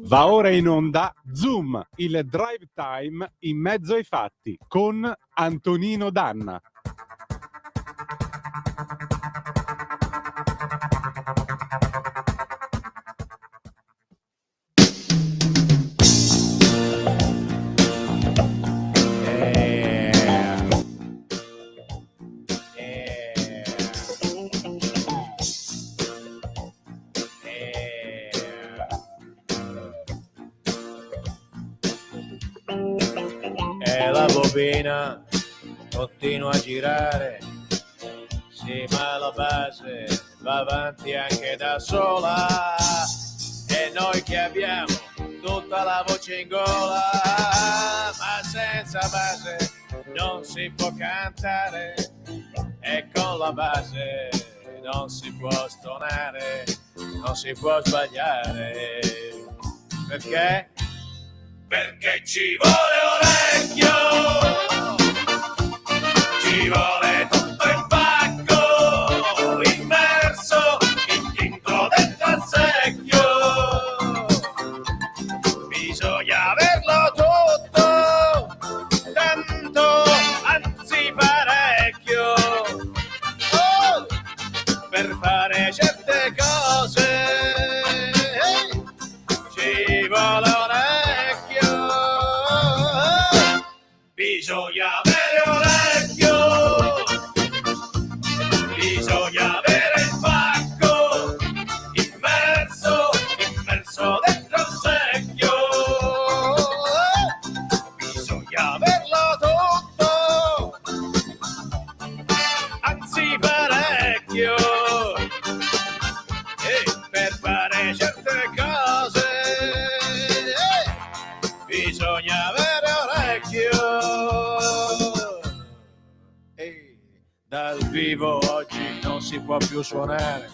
Va ora in onda Zoom, il drive time in mezzo ai fatti con Antonino Danna. E la bobina continua a girare, sì, ma la base va avanti anche da sola, e noi che abbiamo tutta la voce in gola, ma senza base non si può cantare, e con la base non si può stonare, non si può sbagliare. Perché? Perché ci vuole orecchio, ci vuole tutto il pacco immerso dentro al secchio, bisogna averlo tutto, tanto, anzi parecchio, per fare certe cose ci vuole orecchio, bisogna avere orecchio, bisogna avere il pacco immerso dentro il secchio, bisogna averlo tutto, anzi parecchio, per fare certe cose bisogna avere orecchio. Dal vivo oggi non si può più suonare,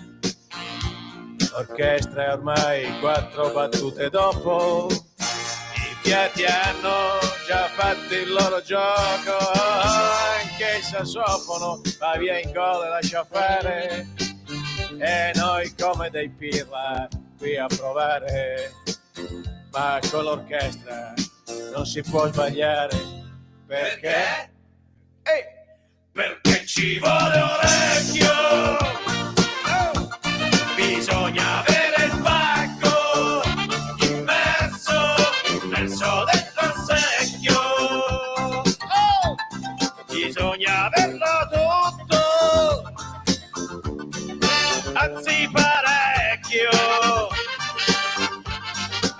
l'orchestra è ormai 4 battute dopo, i fiati hanno già fatto il loro gioco, anche il sassofono va via in gol e lascia fare, e noi come dei pirla qui a provare, ma con l'orchestra non si può sbagliare. Perché? Perché ci vuole orecchio, bisogna avere il pacco immerso dentro il secchio, bisogna averlo tutto, anzi parecchio,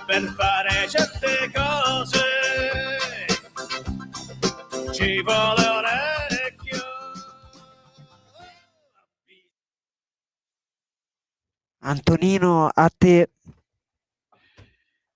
per fare certe cose ci vuole orecchio. Antonino, a te.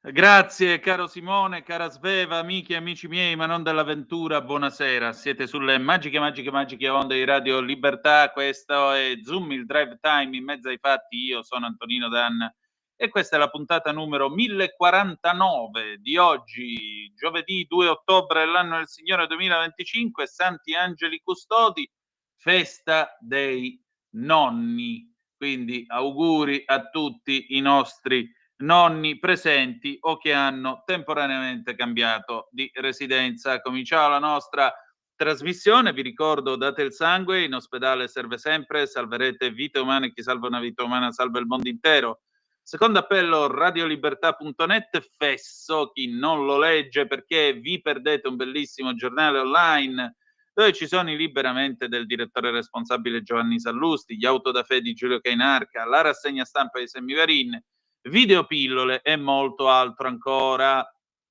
Grazie caro Simone, cara Sveva, amiche e amici miei, ma non dell'avventura, buonasera. Siete sulle magiche onde di Radio Libertà. Questo è Zoom, il drive time in mezzo ai fatti. Io sono Antonino Danna e questa è la puntata numero 1049 di oggi, giovedì 2 ottobre dell'anno del Signore 2025, Santi Angeli Custodi, festa dei nonni. Quindi auguri a tutti i nostri nonni presenti o che hanno temporaneamente cambiato di residenza. Cominciamo la nostra trasmissione. Vi ricordo, date il sangue, in ospedale serve sempre, salverete vite umane, chi salva una vita umana salva il mondo intero. Secondo appello, radiolibertà.net, fesso chi non lo legge, perché vi perdete un bellissimo giornale online dove ci sono i liberamente del direttore responsabile Giovanni Sallusti, gli auto da fede di Giulio Cainarca, la rassegna stampa di Semivarin, videopillole e molto altro ancora.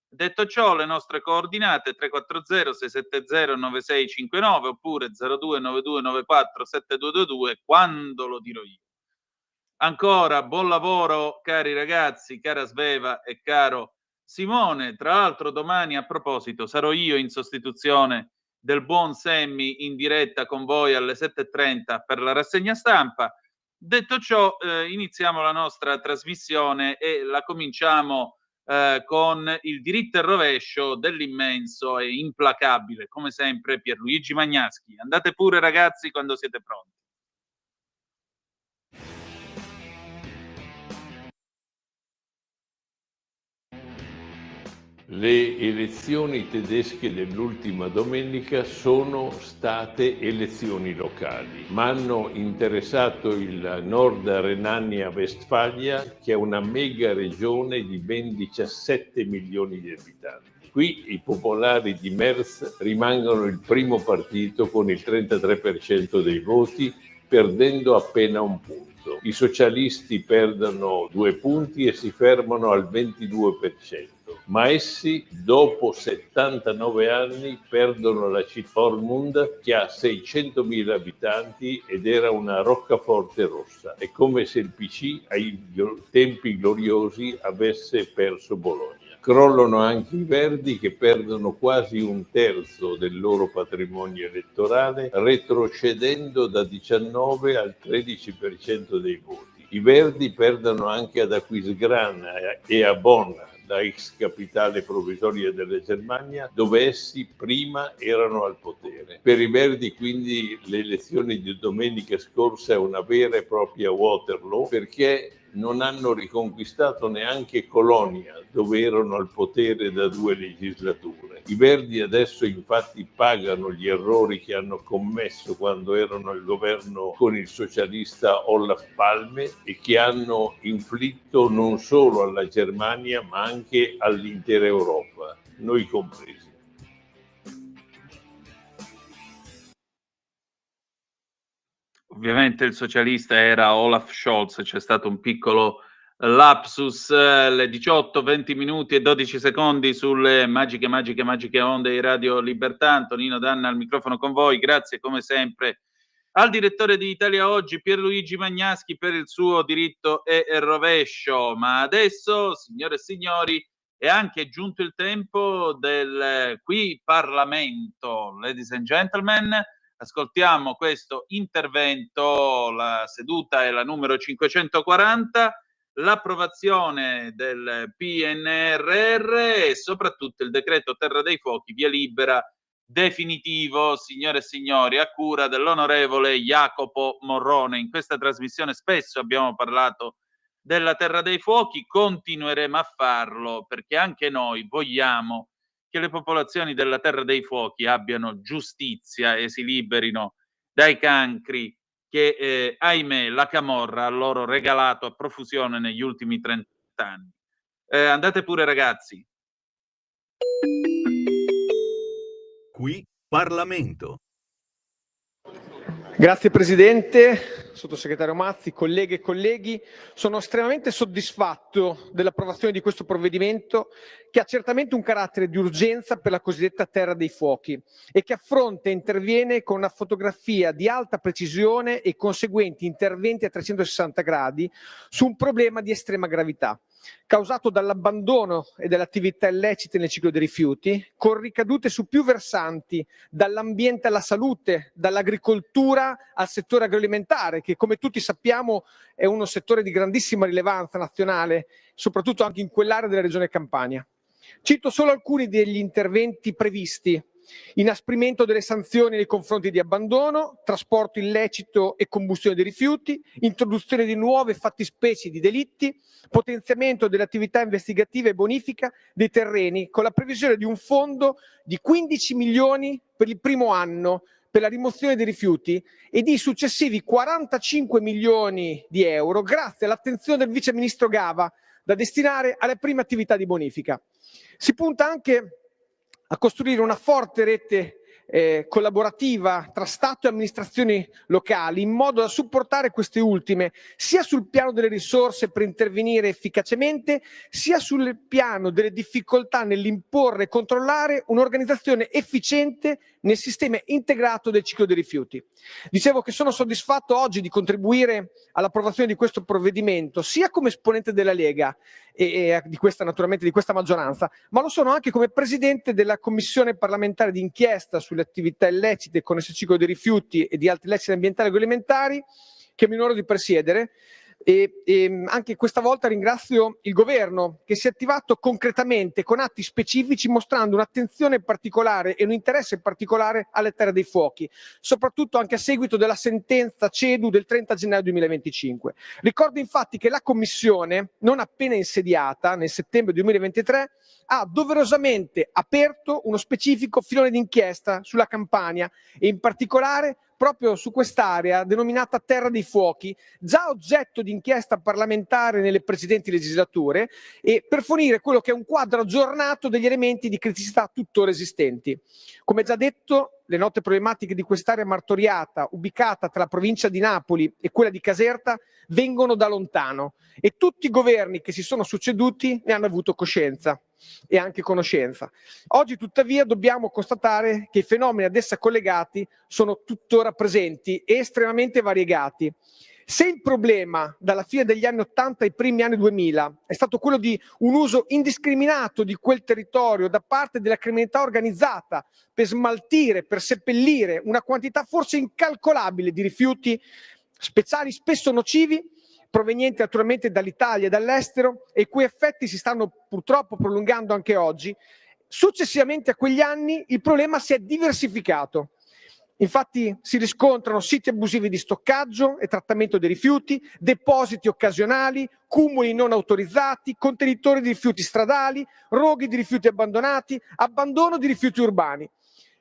Detto ciò, le nostre coordinate 340-670-9659 oppure 0292947222 quando lo dirò io. Ancora buon lavoro cari ragazzi, cara Sveva e caro Simone. Tra l'altro domani, a proposito, sarò io in sostituzione del buon Semmi in diretta con voi alle 7:30 per la rassegna stampa. Detto ciò, iniziamo la nostra trasmissione e la cominciamo con il diritto e rovescio dell'immenso e implacabile, come sempre, Pierluigi Magnaschi. Andate pure ragazzi quando siete pronti. Le elezioni tedesche dell'ultima domenica sono state elezioni locali, ma hanno interessato il Nord Renania-Westfalia, che è una mega regione di ben 17 milioni di abitanti. Qui i popolari di Merz rimangono il primo partito con il 33% dei voti, perdendo appena un punto. I socialisti perdono 2 punti e si fermano al 22%. Ma essi, dopo 79 anni, perdono la città Ormund, che ha 600.000 abitanti ed era una roccaforte rossa. È come se il PC, ai tempi gloriosi, avesse perso Bologna. Crollano anche i Verdi, che perdono quasi un terzo del loro patrimonio elettorale, retrocedendo da 19 al 13% dei voti. I Verdi perdono anche ad Aquisgrana e a Bonn, la ex capitale provvisoria della Germania, dove essi prima erano al potere. Per i Verdi quindi le elezioni di domenica scorsa è una vera e propria Waterloo, perché non hanno riconquistato neanche Colonia, dove erano al potere da 2 legislature. I Verdi adesso infatti pagano gli errori che hanno commesso quando erano al governo con il socialista Olof Palme e che hanno inflitto non solo alla Germania ma anche all'intera Europa, noi compresi. Ovviamente il socialista era Olaf Scholz, c'è stato un piccolo lapsus, le 18, 20 minuti e 12 secondi sulle magiche onde di Radio Libertà. Antonino Danna al microfono con voi, grazie come sempre al direttore di Italia Oggi, Pierluigi Magnaschi, per il suo diritto e rovescio. Ma adesso, signore e signori, è anche giunto il tempo del Qui Parlamento. Ladies and gentlemen, ascoltiamo questo intervento. La seduta è la numero 540, l'approvazione del PNRR e soprattutto il decreto Terra dei Fuochi, via libera definitivo, signore e signori, a cura dell'onorevole Jacopo Morrone. In questa trasmissione spesso abbiamo parlato della Terra dei Fuochi, continueremo a farlo perché anche noi vogliamo che le popolazioni della Terra dei Fuochi abbiano giustizia e si liberino dai cancri che, ahimè, la camorra ha loro regalato a profusione negli ultimi 30 anni. Andate pure, ragazzi. Qui Parlamento. Grazie Presidente, Sottosegretario Mazzi, colleghe e colleghi. Sono estremamente soddisfatto dell'approvazione di questo provvedimento che ha certamente un carattere di urgenza per la cosiddetta Terra dei Fuochi e che affronta e interviene con una fotografia di alta precisione e conseguenti interventi a 360 gradi su un problema di estrema gravità, causato dall'abbandono e dalle attività illecite nel ciclo dei rifiuti, con ricadute su più versanti, dall'ambiente alla salute, dall'agricoltura al settore agroalimentare, che come tutti sappiamo è uno settore di grandissima rilevanza nazionale, soprattutto anche in quell'area della regione Campania. Cito solo alcuni degli interventi previsti: inasprimento delle sanzioni nei confronti di abbandono, trasporto illecito e combustione dei rifiuti, introduzione di nuove fattispecie di delitti, potenziamento delle attività investigative e bonifica dei terreni, con la previsione di un fondo di 15 milioni per il primo anno per la rimozione dei rifiuti e di successivi 45 milioni di euro grazie all'attenzione del Vice Ministro Gava da destinare alle prime attività di bonifica. Si punta anche a costruire una forte rete collaborativa tra Stato e amministrazioni locali, in modo da supportare queste ultime sia sul piano delle risorse per intervenire efficacemente, sia sul piano delle difficoltà nell'imporre e controllare un'organizzazione efficiente nel sistema integrato del ciclo dei rifiuti. Dicevo che sono soddisfatto oggi di contribuire all'approvazione di questo provvedimento, sia come esponente della Lega e di questa, naturalmente, di questa maggioranza, ma lo sono anche come presidente della Commissione parlamentare d'inchiesta sulle attività illecite connesse al ciclo dei rifiuti e di altri illeciti ambientali e agroalimentari, che mi onoro di presiedere, e anche questa volta ringrazio il governo che si è attivato concretamente con atti specifici, mostrando un'attenzione particolare e un interesse particolare alle terre dei fuochi, soprattutto anche a seguito della sentenza CEDU del 30 gennaio 2025. Ricordo infatti che la Commissione, non appena insediata nel settembre 2023, ha doverosamente aperto uno specifico filone d'inchiesta sulla Campania e in particolare proprio su quest'area denominata Terra dei Fuochi, già oggetto di inchiesta parlamentare nelle precedenti legislature, e per fornire quello che è un quadro aggiornato degli elementi di criticità tuttora esistenti. Come già detto, le note problematiche di quest'area martoriata, ubicata tra la provincia di Napoli e quella di Caserta, vengono da lontano e tutti i governi che si sono succeduti ne hanno avuto coscienza e anche conoscenza. Oggi tuttavia dobbiamo constatare che i fenomeni ad essa collegati sono tuttora presenti e estremamente variegati. Se il problema dalla fine degli anni 80 ai primi anni 2000 è stato quello di un uso indiscriminato di quel territorio da parte della criminalità organizzata per smaltire, per seppellire una quantità forse incalcolabile di rifiuti speciali, spesso nocivi, provenienti naturalmente dall'Italia e dall'estero, e i cui effetti si stanno purtroppo prolungando anche oggi, successivamente a quegli anni il problema si è diversificato. Infatti si riscontrano siti abusivi di stoccaggio e trattamento dei rifiuti, depositi occasionali, cumuli non autorizzati, contenitori di rifiuti stradali, roghi di rifiuti abbandonati, abbandono di rifiuti urbani.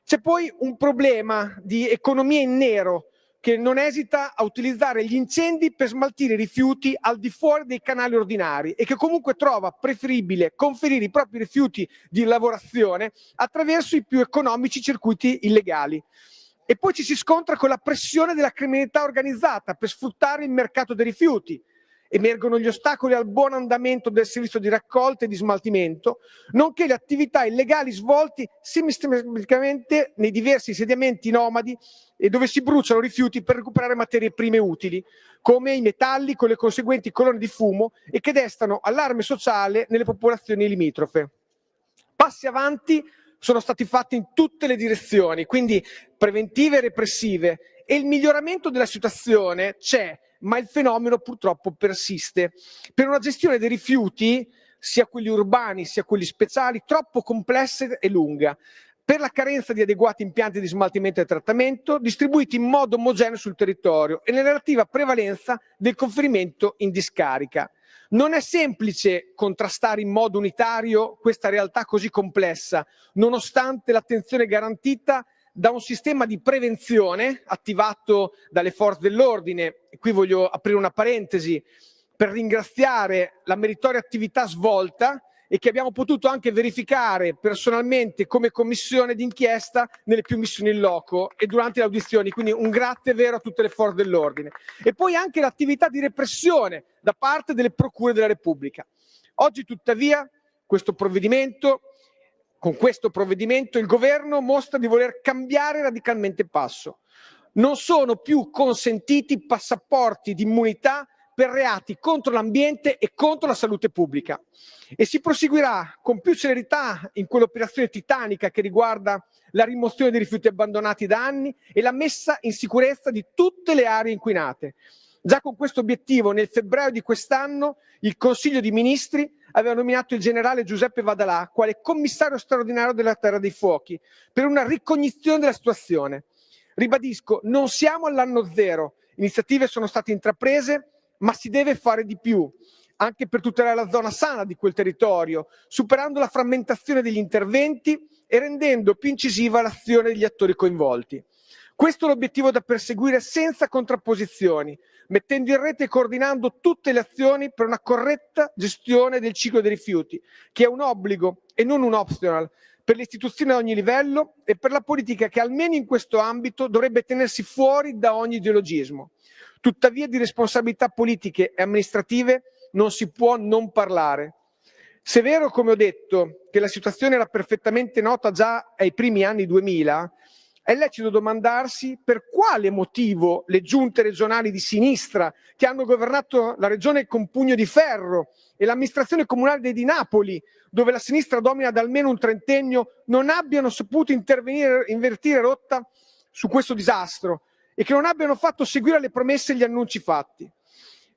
C'è poi un problema di economia in nero che non esita a utilizzare gli incendi per smaltire i rifiuti al di fuori dei canali ordinari e che comunque trova preferibile conferire i propri rifiuti di lavorazione attraverso i più economici circuiti illegali. E poi ci si scontra con la pressione della criminalità organizzata per sfruttare il mercato dei rifiuti. Emergono gli ostacoli al buon andamento del servizio di raccolta e di smaltimento, nonché le attività illegali svolte sistematicamente nei diversi insediamenti nomadi e dove si bruciano rifiuti per recuperare materie prime utili, come i metalli, con le conseguenti colonne di fumo, e che destano allarme sociale nelle popolazioni limitrofe. Passi avanti sono stati fatti in tutte le direzioni, quindi preventive e repressive, e il miglioramento della situazione c'è, ma il fenomeno purtroppo persiste. Per una gestione dei rifiuti, sia quelli urbani sia quelli speciali, troppo complessa e lunga, per la carenza di adeguati impianti di smaltimento e trattamento distribuiti in modo omogeneo sul territorio e nella relativa prevalenza del conferimento in discarica. Non è semplice contrastare in modo unitario questa realtà così complessa, nonostante l'attenzione garantita da un sistema di prevenzione attivato dalle forze dell'ordine. E qui voglio aprire una parentesi per ringraziare la meritoria attività svolta e che abbiamo potuto anche verificare personalmente come commissione d'inchiesta nelle più missioni in loco e durante le audizioni, quindi un grazie vero a tutte le forze dell'ordine. E poi anche l'attività di repressione da parte delle procure della Repubblica. Oggi tuttavia con questo provvedimento il governo mostra di voler cambiare radicalmente passo. Non sono più consentiti passaporti di immunità per reati contro l'ambiente e contro la salute pubblica. E si proseguirà con più celerità in quell'operazione titanica che riguarda la rimozione dei rifiuti abbandonati da anni e la messa in sicurezza di tutte le aree inquinate. Già con questo obiettivo, nel febbraio di quest'anno, il Consiglio dei Ministri aveva nominato il generale Giuseppe Vadalà quale commissario straordinario della Terra dei Fuochi per una ricognizione della situazione. Ribadisco, non siamo all'anno zero, iniziative sono state intraprese, ma si deve fare di più, anche per tutelare la zona sana di quel territorio, superando la frammentazione degli interventi e rendendo più incisiva l'azione degli attori coinvolti. Questo è l'obiettivo da perseguire senza contrapposizioni, mettendo in rete e coordinando tutte le azioni per una corretta gestione del ciclo dei rifiuti, che è un obbligo e non un optional per le istituzioni a ogni livello e per la politica che almeno in questo ambito dovrebbe tenersi fuori da ogni ideologismo. Tuttavia di responsabilità politiche e amministrative non si può non parlare. Se è vero, come ho detto, che la situazione era perfettamente nota già ai primi anni 2000, è lecito domandarsi per quale motivo le giunte regionali di sinistra che hanno governato la regione con pugno di ferro e l'amministrazione comunale di Napoli, dove la sinistra domina da almeno un trentennio, non abbiano saputo intervenire, invertire rotta su questo disastro e che non abbiano fatto seguire alle promesse e gli annunci fatti.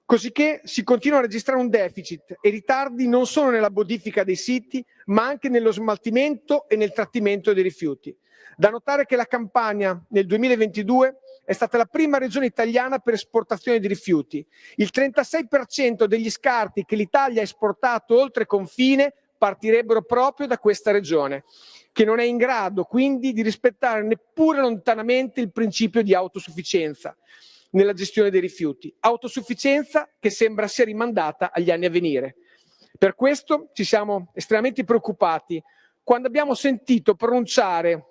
cosicché si continua a registrare un deficit e ritardi non solo nella bonifica dei siti, ma anche nello smaltimento e nel trattamento dei rifiuti. Da notare che la Campania nel 2022 è stata la prima regione italiana per esportazione di rifiuti. Il 36% degli scarti che l'Italia ha esportato oltre confine partirebbero proprio da questa regione, che non è in grado quindi di rispettare neppure lontanamente il principio di autosufficienza nella gestione dei rifiuti, autosufficienza che sembra sia rimandata agli anni a venire. Per questo ci siamo estremamente preoccupati quando abbiamo sentito pronunciare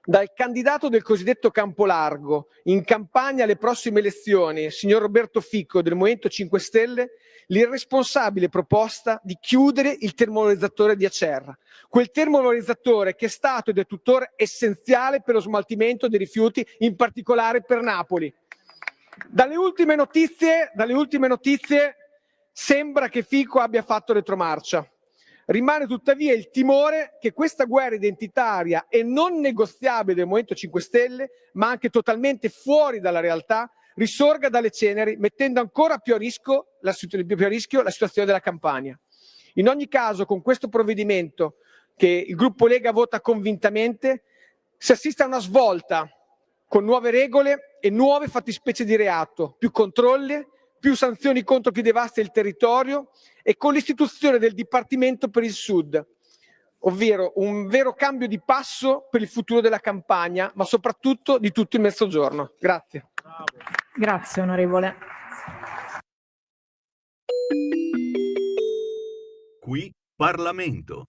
dal candidato del cosiddetto campo largo in campagna alle prossime elezioni, signor Roberto Fico del Movimento 5 Stelle, l'irresponsabile proposta di chiudere il termovalorizzatore di Acerra, quel termovalorizzatore che è stato ed è tuttora essenziale per lo smaltimento dei rifiuti, in particolare per Napoli. Dalle ultime notizie sembra che Fico abbia fatto retromarcia. Rimane tuttavia il timore che questa guerra identitaria e non negoziabile del Movimento 5 Stelle, ma anche totalmente fuori dalla realtà, risorga dalle ceneri, mettendo ancora più a rischio la situazione della Campania. In ogni caso, con questo provvedimento che il gruppo Lega vota convintamente, si assiste a una svolta con nuove regole e nuove fattispecie di reato, più controlli, più sanzioni contro chi devasta il territorio e con l'istituzione del Dipartimento per il Sud, ovvero un vero cambio di passo per il futuro della Campania, ma soprattutto di tutto il Mezzogiorno. Grazie. Grazie onorevole. Qui Parlamento.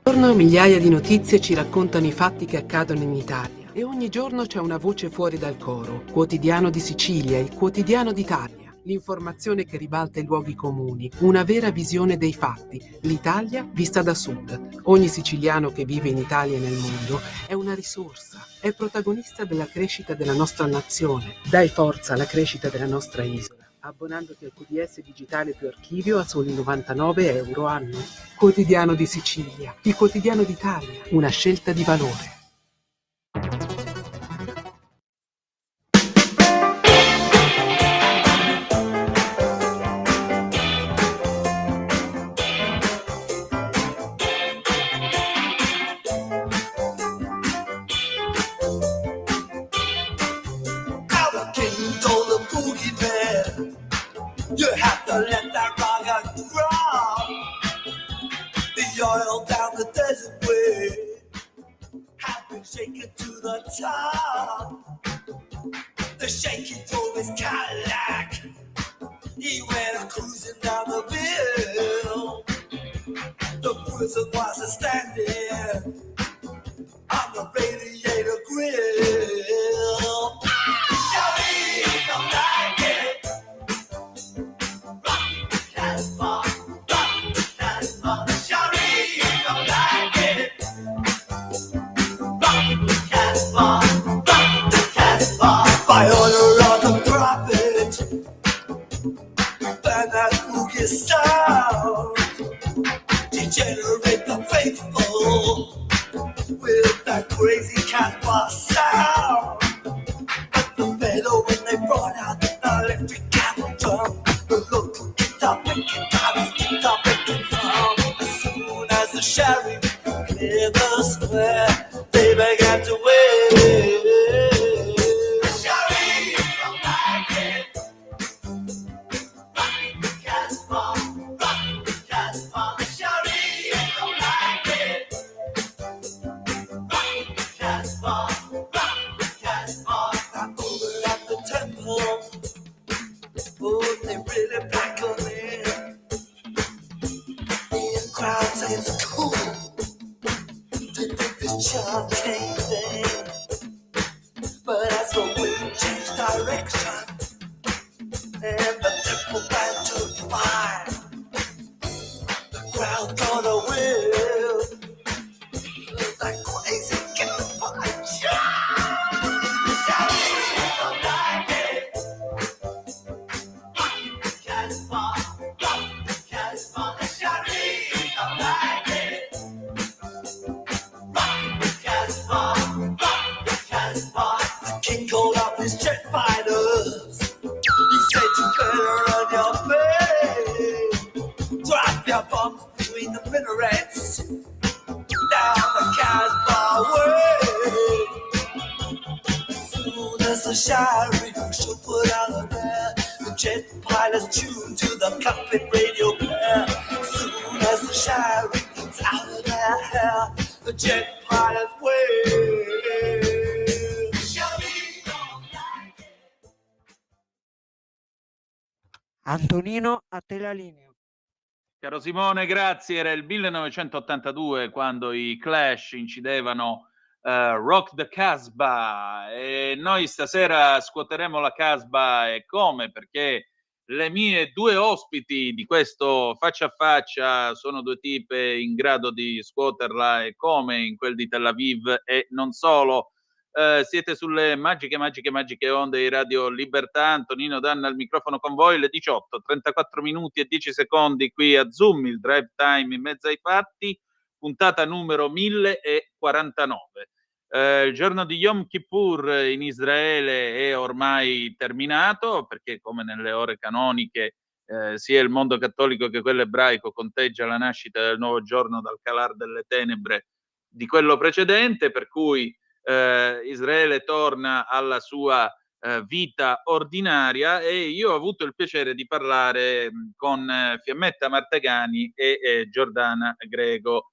Ogni giorno migliaia di notizie ci raccontano i fatti che accadono in Italia e ogni giorno c'è una voce fuori dal coro. Quotidiano di Sicilia, il quotidiano d'Italia. L'informazione che ribalta i luoghi comuni, una vera visione dei fatti. L'Italia vista da sud. Ogni siciliano che vive in Italia e nel mondo è una risorsa, è protagonista della crescita della nostra nazione. Dai forza alla crescita della nostra isola, abbonandoti al QDS digitale più archivio a soli 99 euro anno. Quotidiano di Sicilia, il quotidiano d'Italia, una scelta di valore. You have to let that rock drop. The oil down the desert way has been shaken to the top. The shaking drove his Cadillac. He went cruising down the bill. The prison was standing on the radiator grill. Shawty, don't like it. By order of the prophet, burn that boogie sound, degenerate the faithful with that crazy Casbah sound. But the fellow when they brought out the electric cattle drum, the local guitar picking out his guitar picking drum. As soon as the sheriff cleared the square, they began to wave. Oh, they really back on it. The crowd say it's cool to think this chanting thing. But as the wind changed direction and the temple ran to fire, the crowd got a will. That crazy get the fire. King called up his jet fighter. in the minarets down the Casbah way. As soon as the Shari show put out of there, the jet pilots tune to the cockpit radio pair. As soon as the Shari gets out of their hair, the jet pilots way. Antonino, a te la linea. Caro Simone, grazie. Era il 1982 quando i Clash incidevano Rock the Casbah, e noi stasera scuoteremo la Casbah. E come? Perché le mie due ospiti di questo faccia a faccia sono due tipe in grado di scuoterla e come in quel di Tel Aviv e non solo. Siete sulle magiche onde di Radio Libertà. Antonino Danna al microfono con voi, le 18, 34 minuti e 10 secondi qui a Zoom, il drive time in mezzo ai fatti, puntata numero 1049. Il giorno di Yom Kippur in Israele è ormai terminato, perché come nelle ore canoniche sia il mondo cattolico che quello ebraico conteggia la nascita del nuovo giorno dal calar delle tenebre di quello precedente, per cui Israele torna alla sua vita ordinaria, e io ho avuto il piacere di parlare con Fiammetta Martegani e Giordana Grego.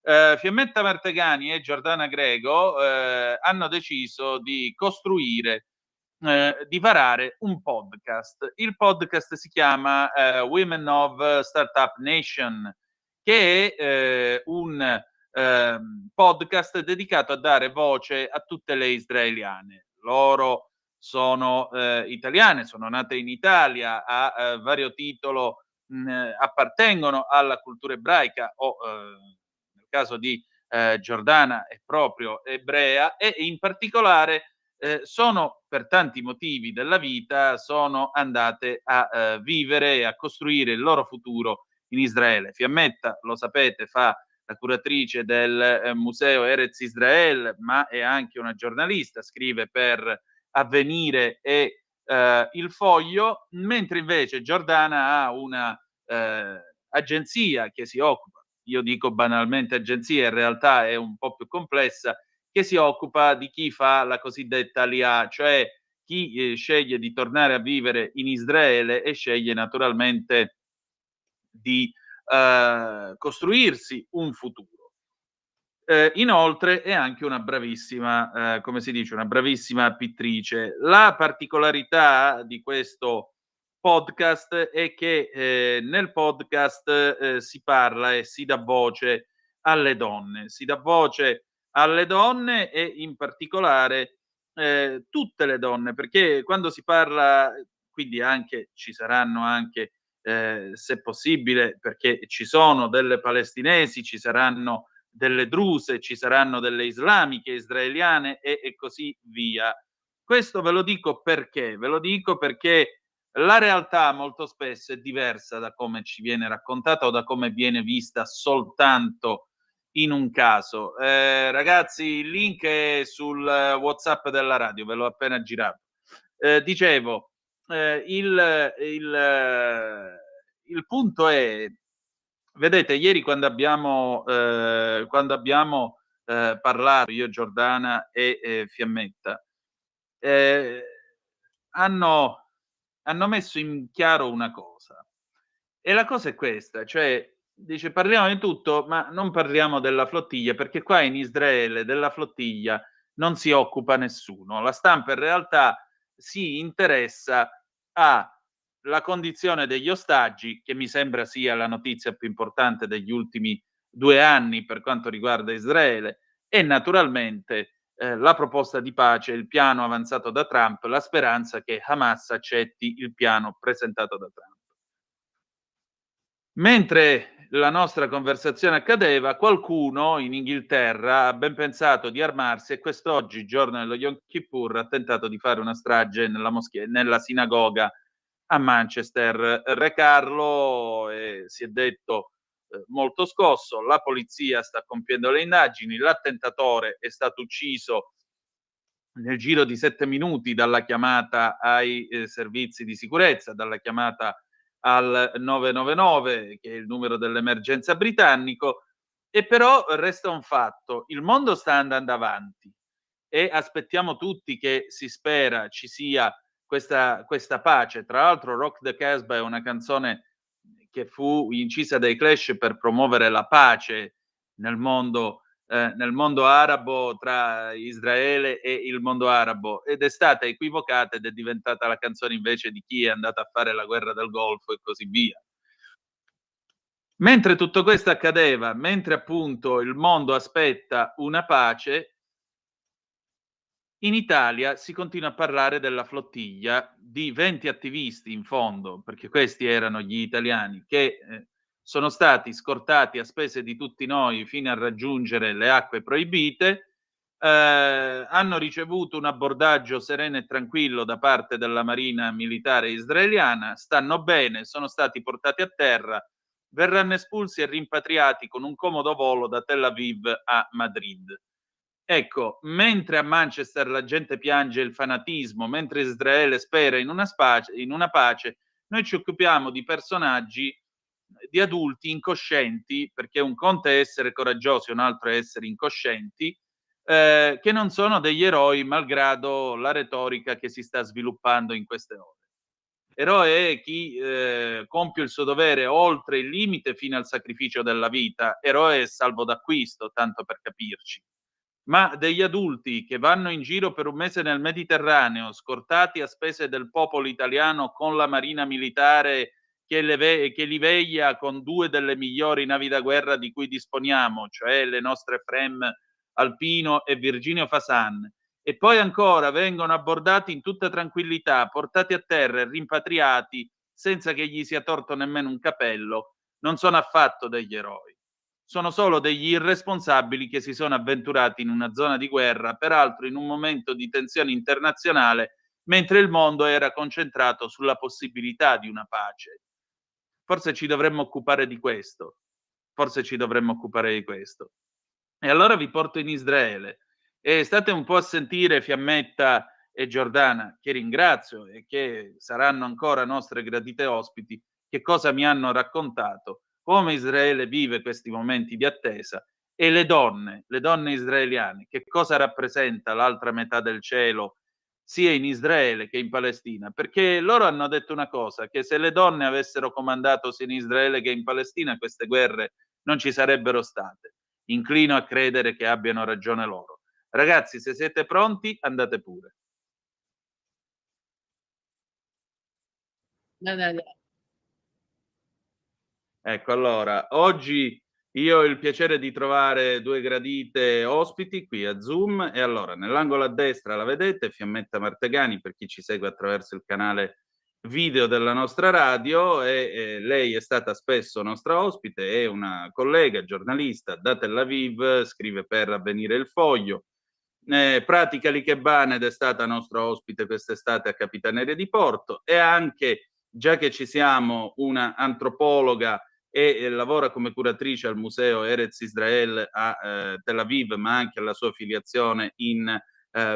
Fiammetta Martegani e Giordana Grego hanno deciso di costruire, di varare un podcast. Il podcast si chiama Women of Startup Nation, che è un podcast dedicato a dare voce a tutte le israeliane. Loro sono italiane, sono nate in Italia, a vario titolo appartengono alla cultura ebraica, o nel caso di Giordana è proprio ebrea, e in particolare sono, per tanti motivi della vita, sono andate a vivere e a costruire il loro futuro in Israele. Fiammetta, lo sapete, fa la curatrice del Museo Eretz Israel, ma è anche una giornalista, scrive per Avvenire e Il Foglio, mentre invece Giordana ha una agenzia che si occupa, io dico banalmente agenzia, in realtà è un po' più complessa, che si occupa di chi fa la cosiddetta Aliyah, cioè chi sceglie di tornare a vivere in Israele e sceglie naturalmente di costruirsi un futuro. Inoltre è anche una bravissima, come si dice, una bravissima pittrice. La particolarità di questo podcast è che nel podcast si parla e si dà voce alle donne. Si dà voce alle donne e in particolare tutte le donne, perché quando si parla, quindi anche ci saranno anche se possibile, perché ci sono delle palestinesi, ci saranno delle druse, ci saranno delle islamiche, israeliane e così via. Questo ve lo dico perché? Ve lo dico perché la realtà molto spesso è diversa da come ci viene raccontata o da come viene vista soltanto in un caso. Ragazzi, il link è sul WhatsApp della radio, ve l'ho appena girato. Dicevo, il punto è, vedete, ieri quando abbiamo parlato io, Giordana e Fiammetta, hanno messo in chiaro una cosa, e la cosa è questa, cioè dice parliamo di tutto ma non parliamo della flottiglia, perché qua in Israele della flottiglia non si occupa nessuno. La stampa in realtà si interessa alla condizione degli ostaggi, che mi sembra sia la notizia più importante degli ultimi 2 anni per quanto riguarda Israele, e naturalmente la proposta di pace, il piano avanzato da Trump, la speranza che Hamas accetti il piano presentato da Trump. Mentre la nostra conversazione accadeva, qualcuno in Inghilterra ha ben pensato di armarsi e quest'oggi, giorno dello Yom Kippur, ha tentato di fare una strage nella sinagoga a Manchester. Re Carlo si è detto molto scosso, la polizia sta compiendo le indagini, l'attentatore è stato ucciso nel giro di 7 minuti dalla chiamata ai servizi di sicurezza, dalla chiamata al 999, che è il numero dell'emergenza britannico. E però resta un fatto: il mondo sta andando avanti e aspettiamo tutti che, si spera, ci sia questa pace. Tra l'altro Rock the Casbah è una canzone che fu incisa dai Clash per promuovere la pace nel mondo arabo, tra Israele e il mondo arabo, ed è stata equivocata ed è diventata la canzone invece di chi è andato a fare la guerra del Golfo e così via. Mentre tutto questo accadeva, mentre appunto il mondo aspetta una pace, in Italia si continua a parlare della flottiglia di 20 attivisti, in fondo, perché questi erano gli italiani, che sono stati scortati a spese di tutti noi fino a raggiungere le acque proibite, hanno ricevuto un abbordaggio sereno e tranquillo da parte della Marina Militare israeliana, stanno bene, sono stati portati a terra, verranno espulsi e rimpatriati con un comodo volo da Tel Aviv a Madrid. Ecco, mentre a Manchester la gente piange il fanatismo, mentre Israele spera in una pace, noi ci occupiamo di personaggi, di adulti incoscienti, perché un conto è essere coraggiosi, un altro è essere incoscienti, che non sono degli eroi, malgrado la retorica che si sta sviluppando in queste ore. Eroe è chi compie il suo dovere oltre il limite fino al sacrificio della vita. Eroe è salvo d'acquisto, tanto per capirci. Ma degli adulti che vanno in giro per un mese nel Mediterraneo, scortati a spese del popolo italiano con la Marina Militare che li veglia con 2 delle migliori navi da guerra di cui disponiamo, cioè le nostre FREMM Alpino e Virginio Fasan, e poi ancora vengono abbordati in tutta tranquillità, portati a terra e rimpatriati senza che gli sia torto nemmeno un capello, non sono affatto degli eroi. Sono solo degli irresponsabili che si sono avventurati in una zona di guerra, peraltro in un momento di tensione internazionale, mentre il mondo era concentrato sulla possibilità di una pace. Forse ci dovremmo occupare di questo. E allora vi porto in Israele e state un po' a sentire Fiammetta e Giordana, che ringrazio e che saranno ancora nostre gradite ospiti, che cosa mi hanno raccontato, come Israele vive questi momenti di attesa, e le donne israeliane, che cosa rappresenta l'altra metà del cielo sia in Israele che in Palestina, perché loro hanno detto una cosa, che se le donne avessero comandato sia in Israele che in Palestina, queste guerre non ci sarebbero state. Inclino a credere che abbiano ragione loro. Ragazzi, se siete pronti, andate pure. Ecco, allora, oggi io ho il piacere di trovare 2 gradite ospiti qui a Zoom, e allora nell'angolo a destra la vedete, Fiammetta Martegani, per chi ci segue attraverso il canale video della nostra radio, e lei è stata spesso nostra ospite, è una collega giornalista da Tel Aviv, scrive per Avvenire Il Foglio, pratica l'ikebana ed è stata nostra ospite quest'estate a Capitaneria di Porto, e anche, già che ci siamo, una antropologa e lavora come curatrice al museo Erez Israel a Tel Aviv, ma anche alla sua filiazione in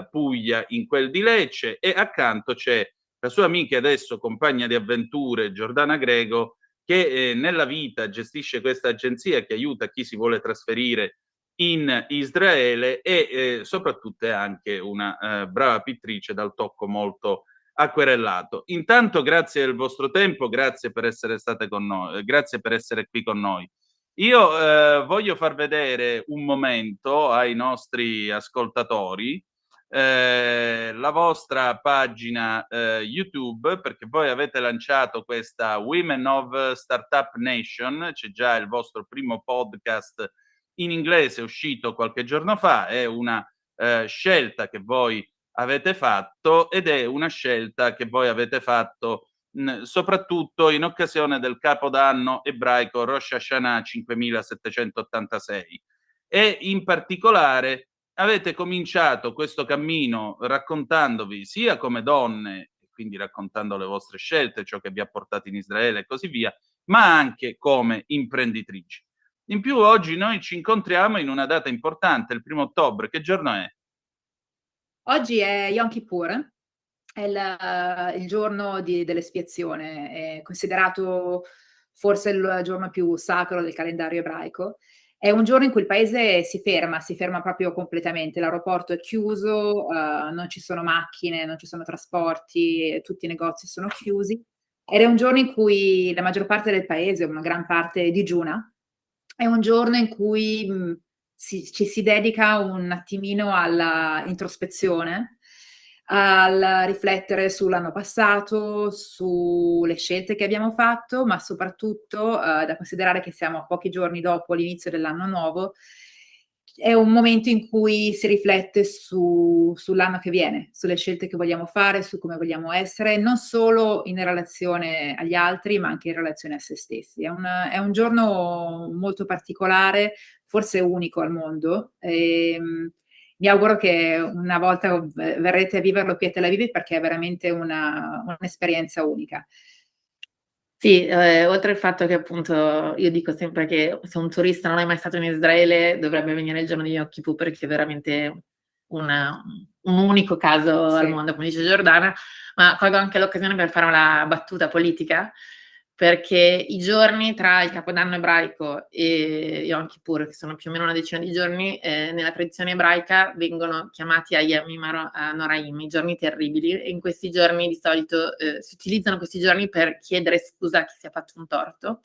Puglia, in quel di Lecce, e accanto c'è la sua amica e adesso compagna di avventure Giordana Grego, che nella vita gestisce questa agenzia che aiuta chi si vuole trasferire in Israele, e soprattutto è anche una brava pittrice dal tocco molto acquerellato. Intanto grazie del vostro tempo, grazie per essere state con noi, grazie per essere qui con noi. Io voglio far vedere un momento ai nostri ascoltatori la vostra pagina YouTube, perché voi avete lanciato questa Women of Startup Nation, c'è già il vostro primo podcast in inglese uscito qualche giorno fa, è una scelta che voi avete fatto, ed è una scelta che voi avete fatto soprattutto in occasione del capodanno ebraico Rosh Hashanah 5786, e in particolare avete cominciato questo cammino raccontandovi sia come donne, quindi raccontando le vostre scelte, ciò che vi ha portato in Israele e così via, ma anche come imprenditrici. In più oggi noi ci incontriamo in una data importante, il 1° ottobre. Che giorno è? Oggi è Yom Kippur. è il giorno dell'espiazione, è considerato forse il giorno più sacro del calendario ebraico. È un giorno in cui il paese si ferma proprio completamente, l'aeroporto è chiuso, non ci sono macchine, non ci sono trasporti, tutti i negozi sono chiusi ed è un giorno in cui la maggior parte del paese, una gran parte digiuna. È un giorno in cui, ci si dedica un attimino alla introspezione, al riflettere sull'anno passato, sulle scelte che abbiamo fatto, ma soprattutto, da considerare che siamo a pochi giorni dopo l'inizio dell'anno nuovo, è un momento in cui si riflette sull'anno che viene, sulle scelte che vogliamo fare, su come vogliamo essere, non solo in relazione agli altri, ma anche in relazione a se stessi. È un giorno molto particolare, forse unico al mondo. Mi auguro che una volta verrete a viverlo qui a Tel Aviv perché è veramente un'esperienza unica. Sì, oltre al fatto che appunto io dico sempre che se un turista non è mai stato in Israele dovrebbe venire il giorno di Yom Kippur perché è veramente un unico caso al mondo, come dice Giordana, ma colgo anche l'occasione per fare una battuta politica, perché i giorni tra il Capodanno ebraico e Yom Kippur, che sono più o meno una decina di giorni, nella tradizione ebraica vengono chiamati Ayamim Noraim, i giorni terribili, e in questi giorni di solito si utilizzano questi giorni per chiedere scusa a chi si è fatto un torto.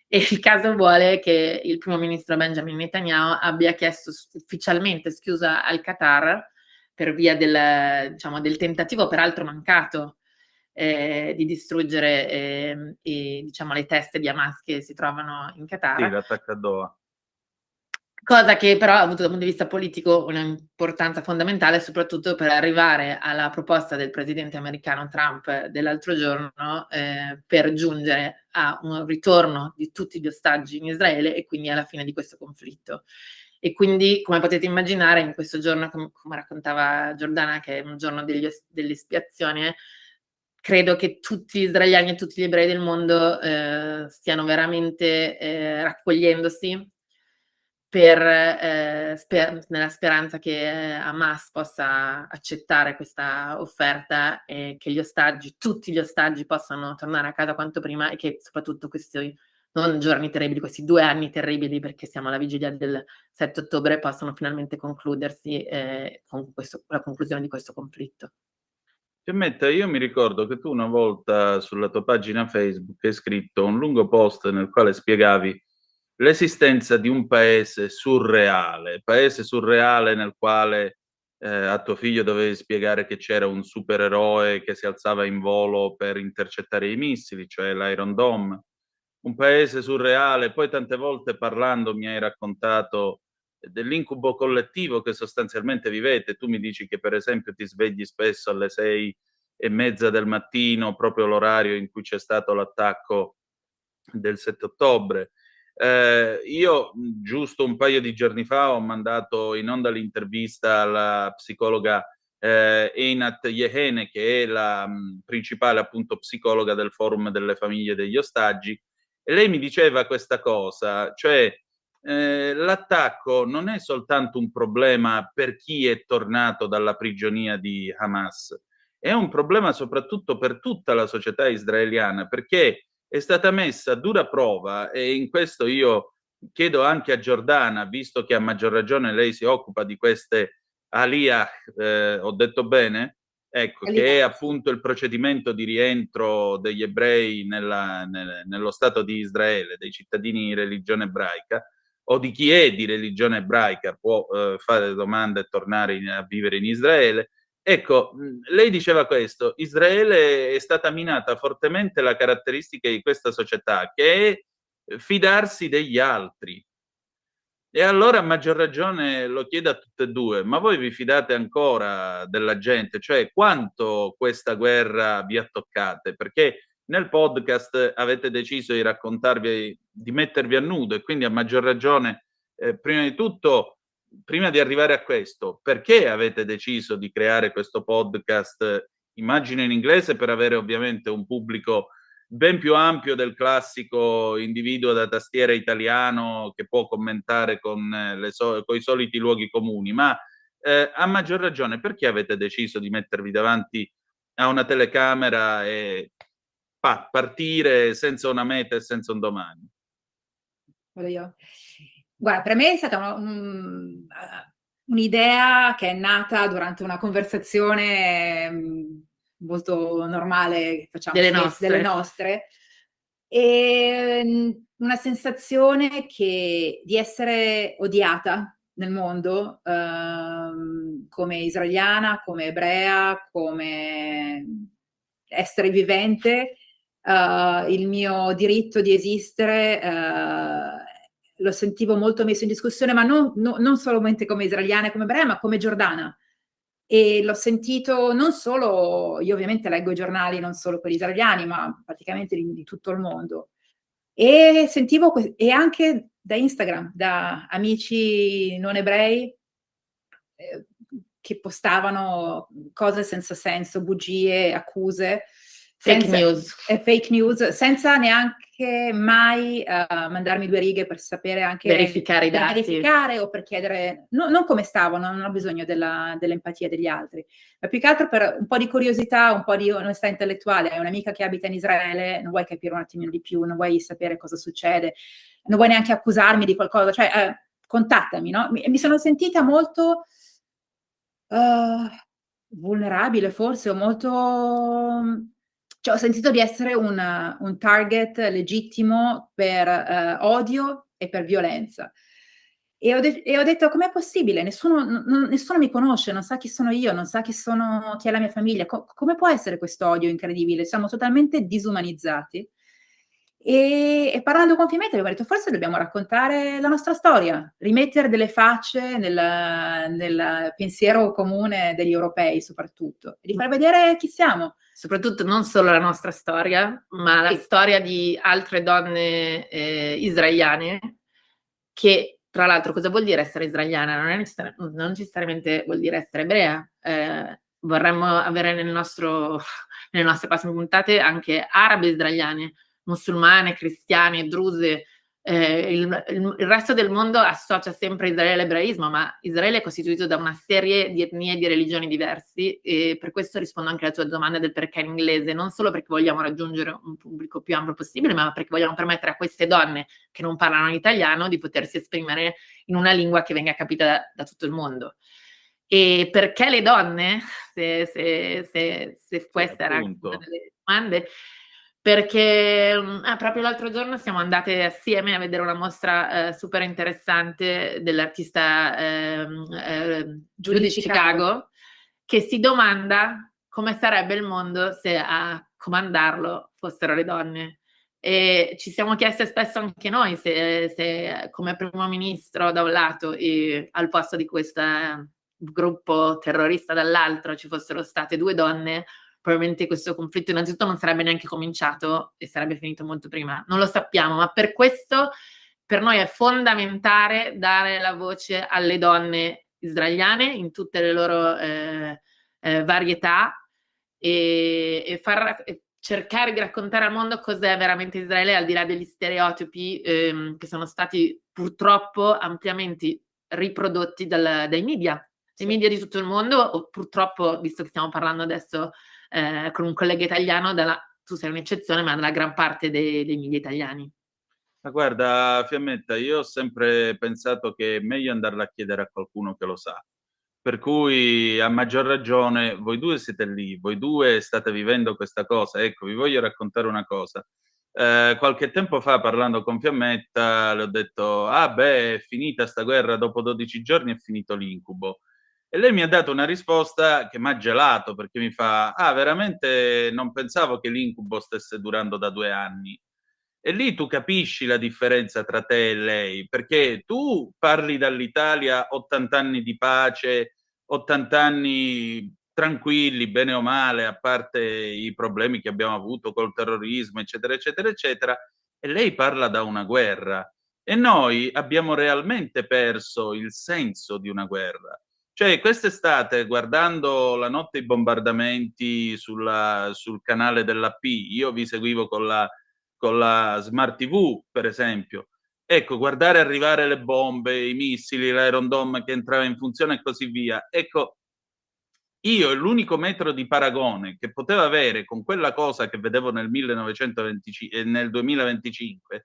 E il caso vuole che il primo ministro Benjamin Netanyahu abbia chiesto ufficialmente scusa al Qatar per via del tentativo, peraltro mancato, di distruggere diciamo le teste di Hamas che si trovano in Qatar. Sì, l'attacco a Doha. Cosa che però ha avuto dal punto di vista politico un'importanza fondamentale, soprattutto per arrivare alla proposta del presidente americano Trump dell'altro giorno per giungere a un ritorno di tutti gli ostaggi in Israele e quindi alla fine di questo conflitto. E quindi, come potete immaginare, in questo giorno, come raccontava Giordana, che è un giorno dell'espiazione, credo che tutti gli israeliani e tutti gli ebrei del mondo stiano veramente raccogliendosi nella speranza che Hamas possa accettare questa offerta e che tutti gli ostaggi possano tornare a casa quanto prima e che soprattutto questi non giorni terribili, questi 2 anni terribili, perché siamo alla vigilia del 7 ottobre, possano finalmente concludersi con la conclusione di questo conflitto. Fiammetta, io mi ricordo che tu una volta sulla tua pagina Facebook hai scritto un lungo post nel quale spiegavi l'esistenza di un paese surreale nel quale a tuo figlio dovevi spiegare che c'era un supereroe che si alzava in volo per intercettare i missili, cioè l'Iron Dome. Un paese surreale, poi tante volte parlando mi hai raccontato dell'incubo collettivo che sostanzialmente vivete. Tu mi dici che per esempio ti svegli spesso alle 6:30 del mattino, proprio l'orario in cui c'è stato l'attacco del 7 ottobre. Io giusto un paio di giorni fa ho mandato in onda l'intervista alla psicologa Einat Yehene, che è la principale appunto psicologa del forum delle famiglie degli ostaggi, e lei mi diceva questa cosa, cioè l'attacco non è soltanto un problema per chi è tornato dalla prigionia di Hamas, è un problema soprattutto per tutta la società israeliana, perché è stata messa a dura prova, e in questo io chiedo anche a Giordana, visto che a maggior ragione lei si occupa di queste Aliyah, ho detto bene? Ecco, che è appunto il procedimento di rientro degli ebrei nello Stato di Israele, dei cittadini di religione ebraica, o di chi è di religione ebraica, può fare domande e tornare a vivere in Israele. Ecco, lei diceva questo: Israele è stata minata fortemente la caratteristica di questa società, che è fidarsi degli altri. E allora a maggior ragione lo chiedo a tutte e due, ma voi vi fidate ancora della gente? Cioè, quanto questa guerra vi ha toccate? Perché nel podcast avete deciso di raccontarvi, di mettervi a nudo, e quindi a maggior ragione, prima di tutto, prima di arrivare a questo, perché avete deciso di creare questo podcast, immagino in inglese, per avere ovviamente un pubblico ben più ampio del classico individuo da tastiera italiano che può commentare con i soliti luoghi comuni, ma a maggior ragione perché avete deciso di mettervi davanti a una telecamera e partire senza una meta e senza un domani? Vado io? Guarda, per me è stata un'idea che è nata durante una conversazione molto normale che facciamo delle nostre, e una sensazione di essere odiata nel mondo, come israeliana, come ebrea, come essere vivente. Il mio diritto di esistere lo sentivo molto messo in discussione, ma non solamente come israeliana e come ebrea, ma come giordana. E l'ho sentito non solo, io ovviamente leggo i giornali non solo quelli israeliani, ma praticamente di tutto il mondo. E sentivo e anche da Instagram, da amici non ebrei che postavano cose senza senso, bugie, accuse, Fake news, senza neanche mai mandarmi 2 righe per sapere anche verificare i per dati. verificare o per chiedere non come stavano, non ho bisogno dell'empatia degli altri, ma più che altro per un po' di curiosità, un po' di onestà intellettuale. Hai un'amica che abita in Israele, non vuoi capire un attimino di più, non vuoi sapere cosa succede, non vuoi neanche accusarmi di qualcosa, cioè contattami, no? Mi sono sentita molto vulnerabile forse, o molto, cioè ho sentito di essere un target legittimo per odio e per violenza. E ho detto: com'è possibile? Nessuno mi conosce, non sa chi sono io, non sa chi è la mia famiglia. Come può essere questo odio incredibile? Siamo totalmente disumanizzati. E parlando con Fiametta avevo detto: forse dobbiamo raccontare la nostra storia, rimettere delle facce nel pensiero comune degli europei soprattutto, e di far vedere chi siamo. Soprattutto non solo la nostra storia, ma la storia di altre donne israeliane, che tra l'altro cosa vuol dire essere israeliana? Non necessariamente vuol dire essere ebrea. Vorremmo avere nelle nostre prossime puntate anche arabe israeliane, musulmane, cristiane, druse. Il resto del mondo associa sempre Israele all'ebraismo, ma Israele è costituito da una serie di etnie e di religioni diversi, e per questo rispondo anche alla tua domanda del perché in inglese, non solo perché vogliamo raggiungere un pubblico più ampio possibile, ma perché vogliamo permettere a queste donne che non parlano italiano di potersi esprimere in una lingua che venga capita da tutto il mondo. E perché le donne, se questa era una delle domande, perché proprio l'altro giorno siamo andate assieme a vedere una mostra super interessante dell'artista Judy di Chicago, che si domanda come sarebbe il mondo se a comandarlo fossero le donne. E ci siamo chieste spesso anche noi se come primo ministro da un lato e al posto di questo gruppo terrorista dall'altro ci fossero state 2 donne, probabilmente questo conflitto innanzitutto non sarebbe neanche cominciato e sarebbe finito molto prima. Non lo sappiamo, ma per questo per noi è fondamentale dare la voce alle donne israeliane in tutte le loro varietà e cercare di raccontare al mondo cos'è veramente Israele, al di là degli stereotipi che sono stati purtroppo ampiamente riprodotti dai media. I media di tutto il mondo, o purtroppo, visto che stiamo parlando adesso con un collega italiano, tu sei un'eccezione, ma dalla gran parte dei media italiani. Ma guarda, Fiammetta, io ho sempre pensato che è meglio andarla a chiedere a qualcuno che lo sa. Per cui, a maggior ragione, voi 2 siete lì, voi 2 state vivendo questa cosa. Ecco, vi voglio raccontare una cosa. Qualche tempo fa, parlando con Fiammetta, le ho detto: ah beh, è finita sta guerra, dopo 12 giorni è finito l'incubo. E lei mi ha dato una risposta che m'ha gelato, perché mi fa: ah, veramente non pensavo che l'incubo stesse durando da 2 anni. E lì tu capisci la differenza tra te e lei, perché tu parli dall'Italia 80 anni di pace, 80 anni tranquilli, bene o male, a parte i problemi che abbiamo avuto col terrorismo, eccetera, eccetera, eccetera, e lei parla da una guerra. E noi abbiamo realmente perso il senso di una guerra. Cioè, quest'estate, guardando la notte i bombardamenti sul canale dell'AP, io vi seguivo con la Smart TV, per esempio. Ecco, guardare arrivare le bombe, i missili, l'Iron Dome che entrava in funzione e così via. Ecco, io l'unico metro di paragone che potevo avere con quella cosa che vedevo nel 1925 nel 2025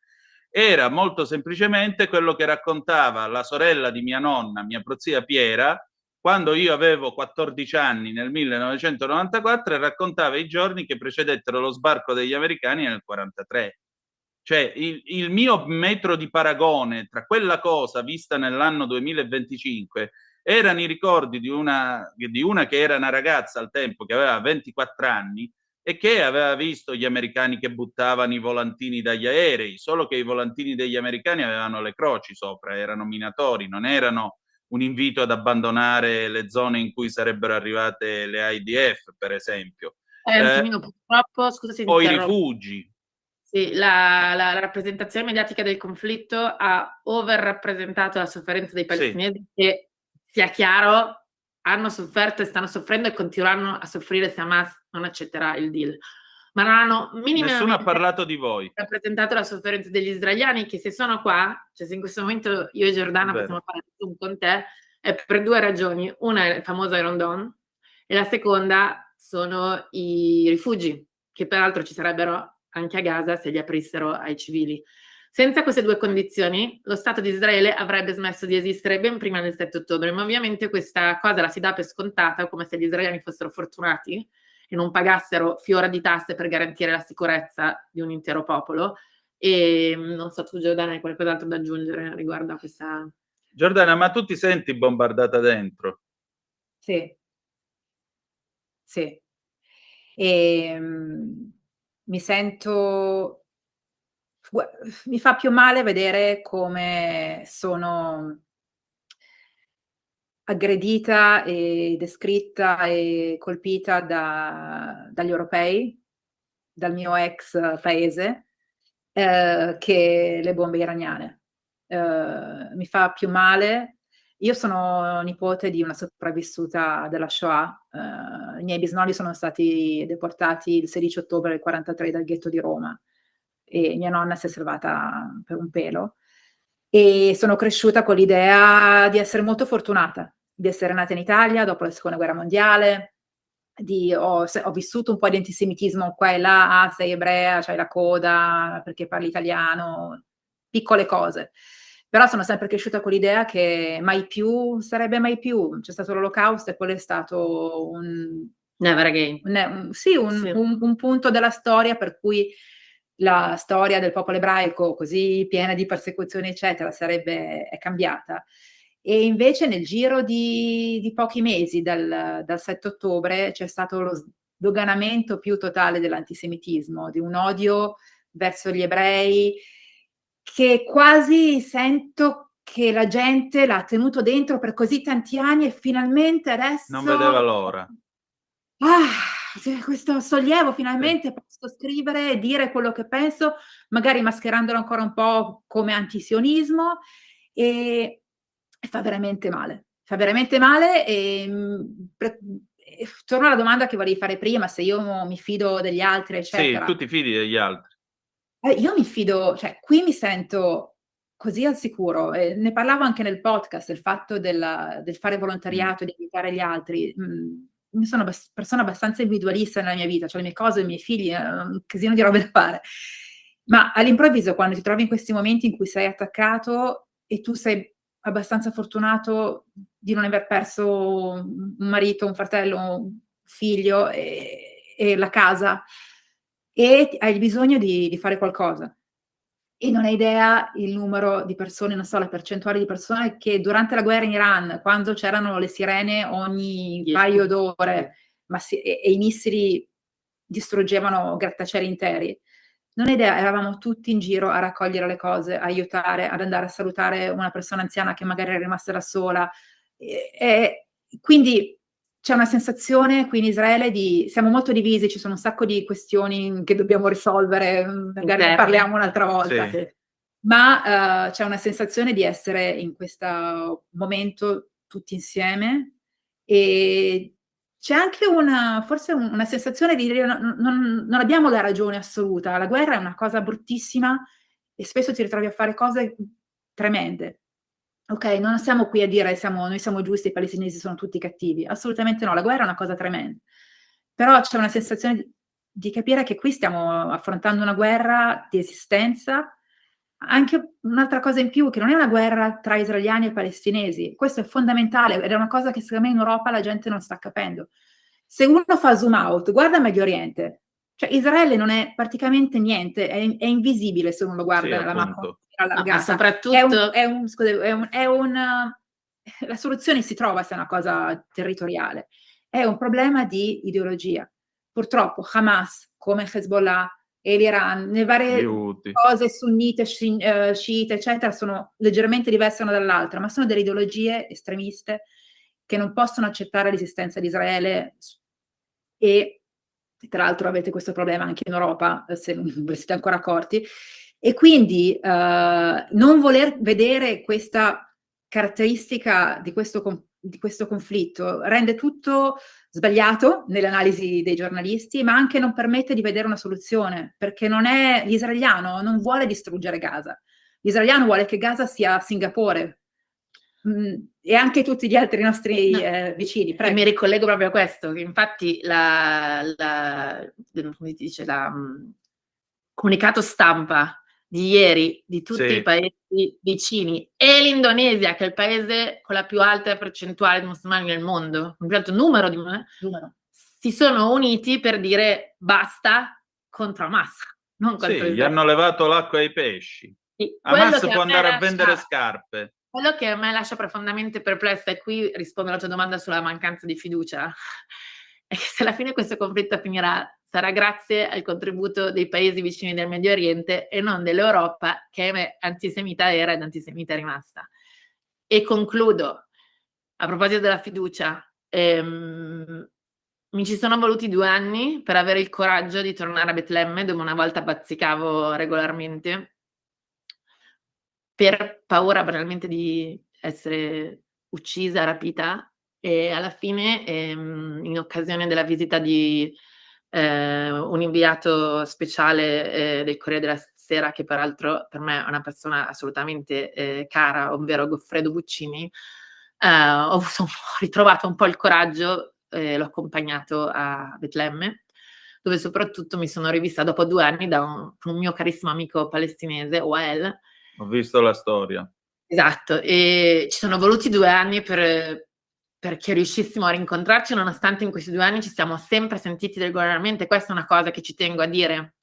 era molto semplicemente quello che raccontava la sorella di mia nonna, mia prozia Piera, quando io avevo 14 anni nel 1994 e raccontava i giorni che precedettero lo sbarco degli americani nel 1943. Cioè il mio metro di paragone tra quella cosa vista nell'anno 2025 erano i ricordi di una che era una ragazza al tempo che aveva 24 anni e che aveva visto gli americani che buttavano i volantini dagli aerei, solo che i volantini degli americani avevano le croci sopra, erano minatori, non erano un invito ad abbandonare le zone in cui sarebbero arrivate le IDF, per esempio. Antonino, purtroppo, scusa se o i interrompo. rifugi. Sì, la rappresentazione mediatica del conflitto ha overrappresentato la sofferenza dei palestinesi che, sia chiaro, hanno sofferto e stanno soffrendo e continueranno a soffrire se Hamas non accetterà il deal. Ma non hanno minimamente Nessuno ha parlato di voi. rappresentato la sofferenza degli israeliani, che se sono qua, cioè se in questo momento io e Giordana possiamo fare Zoom con te, è per due ragioni. Una è il famoso Iron Dome e la seconda sono i rifugi, che peraltro ci sarebbero anche a Gaza se li aprissero ai civili. Senza queste due condizioni, lo Stato di Israele avrebbe smesso di esistere ben prima del 7 ottobre, ma ovviamente questa cosa la si dà per scontata, come se gli israeliani fossero fortunati e non pagassero fiora di tasse per garantire la sicurezza di un intero popolo. E non so, tu Giordana hai qualcos'altro da aggiungere riguardo a questa... Giordana, ma tu ti senti bombardata dentro? Sì. Sì. E, mi sento... Mi fa più male vedere come sono aggredita e descritta e colpita dagli europei, dal mio ex paese, che le bombe iraniane. Mi fa più male. Io sono nipote di una sopravvissuta della Shoah. I miei bisnonni sono stati deportati il 16 ottobre del 1943 dal ghetto di Roma e mia nonna si è salvata per un pelo. E sono cresciuta con l'idea di essere molto fortunata, di essere nata in Italia dopo la seconda guerra mondiale, ho vissuto un po' di antisemitismo qua e là, sei ebrea, c'hai la coda perché parli italiano, piccole cose. Però sono sempre cresciuta con l'idea che mai più sarebbe mai più. C'è stato l'Olocausto e quello è stato un... Never again. Un punto della storia per cui la storia del popolo ebraico, così piena di persecuzioni, eccetera, è cambiata. E invece nel giro di pochi mesi, dal 7 ottobre, c'è stato lo sdoganamento più totale dell'antisemitismo, di un odio verso gli ebrei, che quasi sento che la gente l'ha tenuto dentro per così tanti anni e finalmente adesso... Non vedeva l'ora. Questo sollievo, finalmente posso scrivere e dire quello che penso, magari mascherandolo ancora un po' come antisionismo, e fa veramente male. Fa veramente male e torno alla domanda che volevi fare prima, se io mi fido degli altri, eccetera. Sì, tu ti fidi degli altri. Io mi fido, cioè qui mi sento così al sicuro. Ne parlavo anche nel podcast, il fatto del fare volontariato, di aiutare gli altri. Io sono persona abbastanza individualista nella mia vita, cioè le mie cose, i miei figli, un casino di robe da fare. Ma all'improvviso, quando ti trovi in questi momenti in cui sei attaccato e tu sei abbastanza fortunato di non aver perso un marito, un fratello, un figlio e la casa, e hai bisogno di fare qualcosa. E non hai idea il numero di persone, non so, la percentuale di persone che durante la guerra in Iran, quando c'erano le sirene ogni paio d'ore, e i missili distruggevano grattacieli interi, non hai idea, eravamo tutti in giro a raccogliere le cose, a aiutare, ad andare a salutare una persona anziana che magari era rimasta da sola. E quindi c'è una sensazione qui in Israele siamo molto divisi, ci sono un sacco di questioni che dobbiamo risolvere, magari ne parliamo un'altra volta. Sì. Ma c'è una sensazione di essere in questo momento tutti insieme, e c'è anche forse una sensazione di dire non abbiamo la ragione assoluta, la guerra è una cosa bruttissima e spesso ti ritrovi a fare cose tremende, ok, non siamo qui a dire noi siamo giusti, i palestinesi sono tutti cattivi, assolutamente no, la guerra è una cosa tremenda, però c'è una sensazione di capire che qui stiamo affrontando una guerra di esistenza, anche un'altra cosa in più, che non è una guerra tra israeliani e palestinesi, questo è fondamentale ed è una cosa che secondo me in Europa la gente non sta capendo. Se uno fa zoom out, guarda Medio Oriente, cioè Israele non è praticamente niente, è invisibile se uno lo guarda nella mappa allargata. Ma soprattutto La soluzione si trova se è una cosa territoriale, è un problema di ideologia. Purtroppo Hamas, come Hezbollah e l'Iran, le varie cose sunnite, sciite, eccetera, sono leggermente diverse una dall'altra, ma sono delle ideologie estremiste che non possono accettare l'esistenza di Israele e tra l'altro avete questo problema anche in Europa, se non ve siete ancora accorti, e quindi non voler vedere questa caratteristica di questo conflitto rende tutto sbagliato nell'analisi dei giornalisti, ma anche non permette di vedere una soluzione, perché l'israeliano non vuole distruggere Gaza, l'israeliano vuole che Gaza sia Singapore, e anche tutti gli altri nostri vicini. E mi ricollego proprio a questo, che infatti come si dice, comunicato stampa di ieri di tutti i paesi vicini e l'Indonesia, che è il paese con la più alta percentuale di musulmani nel mondo, un più alto numero di si sono uniti per dire basta contro Hamas, non contro Israele. Gli hanno levato l'acqua ai pesci. Hamas può andare a vendere scarpe. Quello che a me lascia profondamente perplessa, e qui rispondo alla tua domanda sulla mancanza di fiducia, è che se alla fine questo conflitto finirà, sarà grazie al contributo dei paesi vicini del Medio Oriente e non dell'Europa, che è antisemita era ed antisemita è rimasta. E concludo, a proposito della fiducia, mi ci sono voluti 2 anni per avere il coraggio di tornare a Betlemme, dove una volta bazzicavo regolarmente, per paura banalmente di essere uccisa, rapita, e alla fine, in occasione della visita di un inviato speciale del Corriere della Sera, che peraltro per me è una persona assolutamente cara, ovvero Goffredo Buccini, ho ritrovato un po' il coraggio, l'ho accompagnato a Betlemme, dove soprattutto mi sono rivista dopo 2 anni con un mio carissimo amico palestinese, Wael. Ho visto la storia. Esatto, e ci sono voluti 2 anni perché riuscissimo a rincontrarci, nonostante in questi 2 anni ci siamo sempre sentiti regolarmente. Questa è una cosa che ci tengo a dire,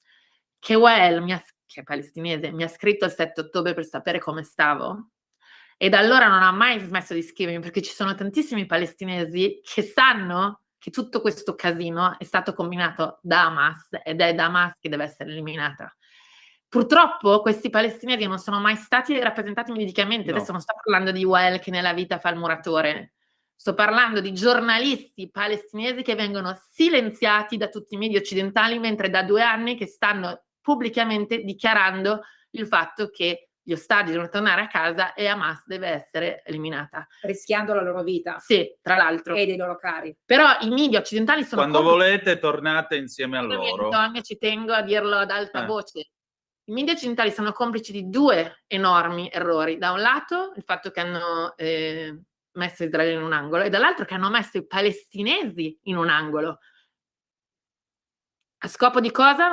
che Wael, che è palestinese, mi ha scritto il 7 ottobre per sapere come stavo, e da allora non ha mai smesso di scrivermi, perché ci sono tantissimi palestinesi che sanno che tutto questo casino è stato combinato da Hamas, ed è da Hamas che deve essere eliminata. Purtroppo questi palestinesi non sono mai stati rappresentati medicamente. Adesso non sto parlando di Wael che nella vita fa il muratore, sto parlando di giornalisti palestinesi che vengono silenziati da tutti i media occidentali, mentre da 2 anni che stanno pubblicamente dichiarando il fatto che gli ostaggi devono tornare a casa e Hamas deve essere eliminata. Rischiando la loro vita. Sì, tra l'altro. E dei loro cari. Però i media occidentali sono... Quando volete tornate insieme a loro. Ci tengo a dirlo ad alta voce. I media occidentali sono complici di 2 enormi errori. Da un lato il fatto che hanno messo Israele in un angolo, e dall'altro che hanno messo i palestinesi in un angolo. A scopo di cosa?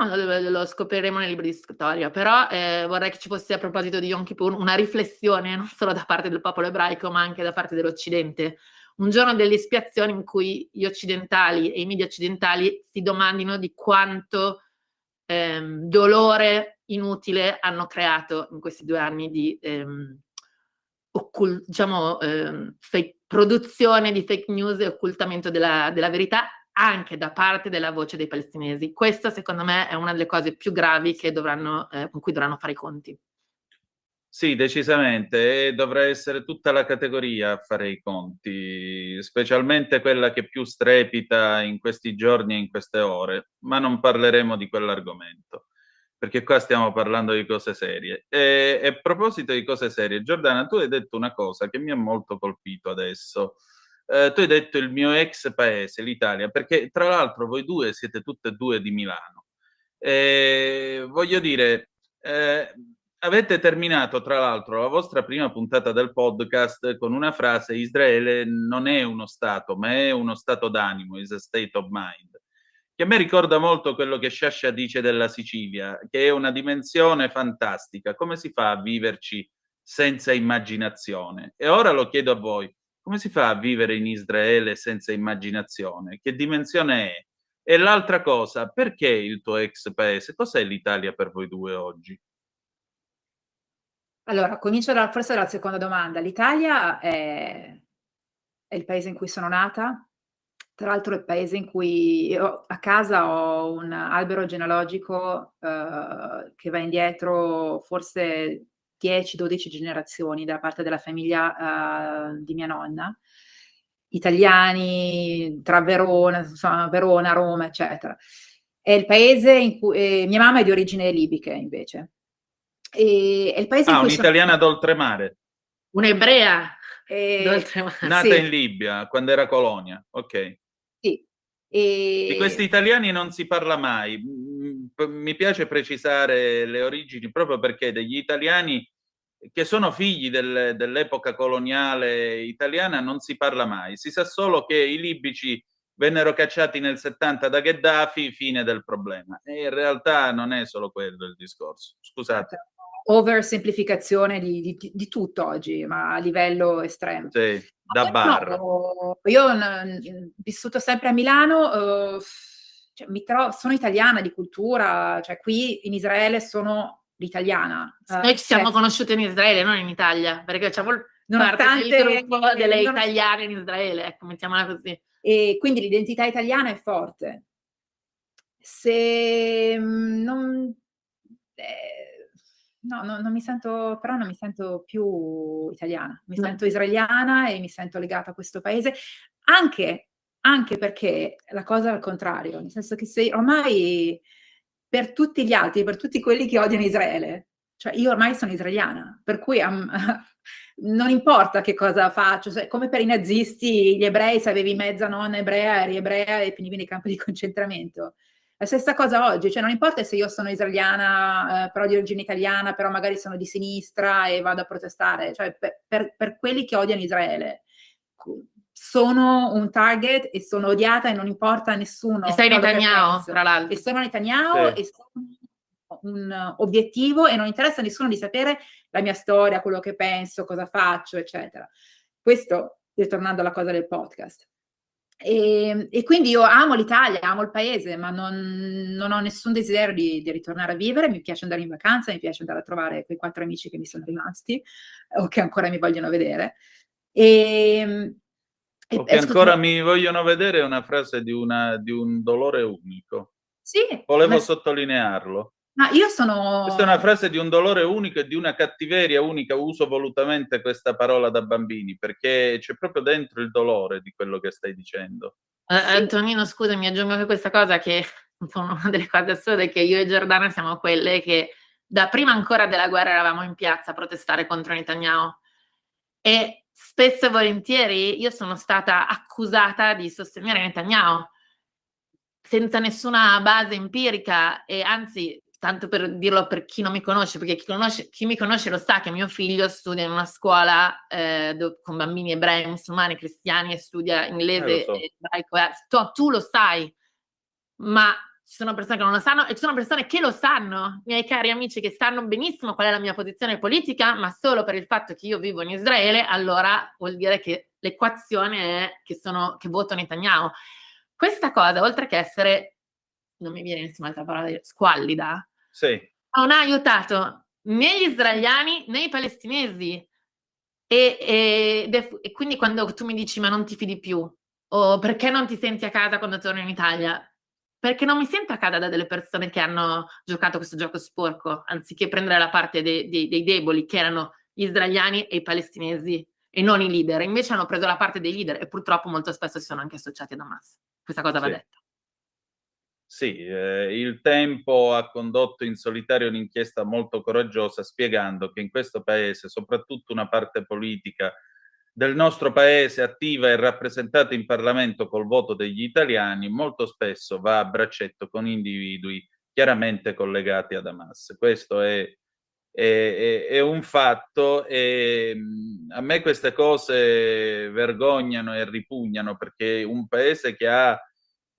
Lo scopriremo nei libri di storia, però vorrei che ci fosse, a proposito di Yom Kippur, una riflessione non solo da parte del popolo ebraico ma anche da parte dell'Occidente. Un giorno dell'espiazione in cui gli occidentali e i media occidentali si domandino di quanto dolore inutile hanno creato in questi 2 anni di produzione di fake news e occultamento della verità anche da parte della voce dei palestinesi. Questa secondo me è una delle cose più gravi che con cui dovranno fare i conti. Sì, decisamente, e dovrà essere tutta la categoria a fare i conti, specialmente quella che più strepita in questi giorni e in queste ore, ma non parleremo di quell'argomento, perché qua stiamo parlando di cose serie. E a proposito di cose serie, Giordana, tu hai detto una cosa che mi ha molto colpito adesso. Tu hai detto il mio ex paese, l'Italia, perché tra l'altro voi due siete tutte e due di Milano. Voglio dire... Avete terminato, tra l'altro, la vostra prima puntata del podcast con una frase: Israele non è uno Stato, ma è uno stato d'animo, is a state of mind, che a me ricorda molto quello che Sciascia dice della Sicilia, che è una dimensione fantastica. Come si fa a viverci senza immaginazione? E ora lo chiedo a voi: come si fa a vivere in Israele senza immaginazione? Che dimensione è? E l'altra cosa, perché il tuo ex paese? Cos'è l'Italia per voi due oggi? Allora, comincio forse dalla seconda domanda. L'Italia è il paese in cui sono nata, tra l'altro è il paese in cui io a casa ho un albero genealogico che va indietro forse 10-12 generazioni da parte della famiglia di mia nonna, italiani, tra Verona, insomma, Verona, Roma, eccetera. È il paese in cui mia mamma è di origini libiche invece. È il paese in cui un'italiana d'oltremare. Un'ebrea d'oltremare. Nata Sì. in Libia, quando era colonia. Ok. Sì. Di questi italiani non si parla mai. Mi piace precisare le origini proprio perché degli italiani che sono figli dell'epoca coloniale italiana non si parla mai. Si sa solo che i libici vennero cacciati nel 70 da Gheddafi, fine del problema. E in realtà non è solo quello il discorso. Scusate. Oversemplificazione di tutto oggi, ma a livello estremo. Sì, da bar. Io ho vissuto sempre a Milano, cioè, sono italiana di cultura, cioè qui in Israele sono l'italiana. Noi ci siamo conosciute in Israele, non in Italia, perché facciamo parte del gruppo delle italiane in Israele, ecco, mettiamola così. E quindi l'identità italiana è forte. Se non... No, non mi sento, però non mi sento più italiana, mi sento israeliana e mi sento legata a questo paese, anche perché la cosa è al contrario, nel senso che se ormai per tutti gli altri, per tutti quelli che odiano Israele, cioè io ormai sono israeliana, per cui non importa che cosa faccio, come per i nazisti, gli ebrei, se avevi mezza nonna ebrea, eri ebrea e finivi nei campi di concentramento. La stessa cosa oggi, cioè non importa se io sono israeliana, però di origine italiana, però magari sono di sinistra e vado a protestare, cioè per quelli che odiano Israele sono un target e sono odiata e non importa a nessuno. E sei Netanyahu, tra l'altro. E sono Netanyahu e sono un obiettivo e non interessa a nessuno di sapere la mia storia, quello che penso, cosa faccio, eccetera. Questo, ritornando alla cosa del podcast. E quindi io amo l'Italia, amo il paese, ma non ho nessun desiderio di ritornare a vivere. Mi piace andare in vacanza, mi piace andare a trovare quei 4 amici che mi sono rimasti o che ancora mi vogliono vedere. O che ancora mi vogliono vedere è una frase di un dolore unico. Sì. Volevo sottolinearlo. Ma io sono... Questa è una frase di un dolore unico e di una cattiveria unica. Uso volutamente questa parola da bambini perché c'è proprio dentro il dolore di quello che stai dicendo. Antonino, scusami, aggiungo anche questa cosa, che una delle cose assurde è che io e Giordana siamo quelle che da prima ancora della guerra eravamo in piazza a protestare contro Netanyahu e spesso e volentieri io sono stata accusata di sostenere Netanyahu senza nessuna base empirica e anzi, tanto per dirlo per chi non mi conosce, perché chi mi conosce lo sa che mio figlio studia in una scuola con bambini ebrei, musulmani, cristiani e studia inglese e ebraico. Tu lo sai, ma ci sono persone che non lo sanno e ci sono persone che lo sanno, miei cari amici, che sanno benissimo qual è la mia posizione politica, ma solo per il fatto che io vivo in Israele, allora vuol dire che l'equazione è che voto Netanyahu. Questa cosa, oltre che essere, non mi viene nessuna altra parola, squallida, sì, non ha aiutato né gli israeliani né i palestinesi. E quindi quando tu mi dici ma non ti fidi più, o perché non ti senti a casa quando torni in Italia? Perché non mi sento a casa da delle persone che hanno giocato questo gioco sporco, anziché prendere la parte dei deboli, che erano gli israeliani e i palestinesi, e non i leader. Invece hanno preso la parte dei leader e purtroppo molto spesso si sono anche associati ad Hamas. Questa cosa va detta. Sì, il Tempo ha condotto in solitario un'inchiesta molto coraggiosa spiegando che in questo paese, soprattutto una parte politica del nostro paese attiva e rappresentata in Parlamento col voto degli italiani, molto spesso va a braccetto con individui chiaramente collegati ad Hamas. Questo è è un fatto, e a me queste cose vergognano e ripugnano, perché un paese che ha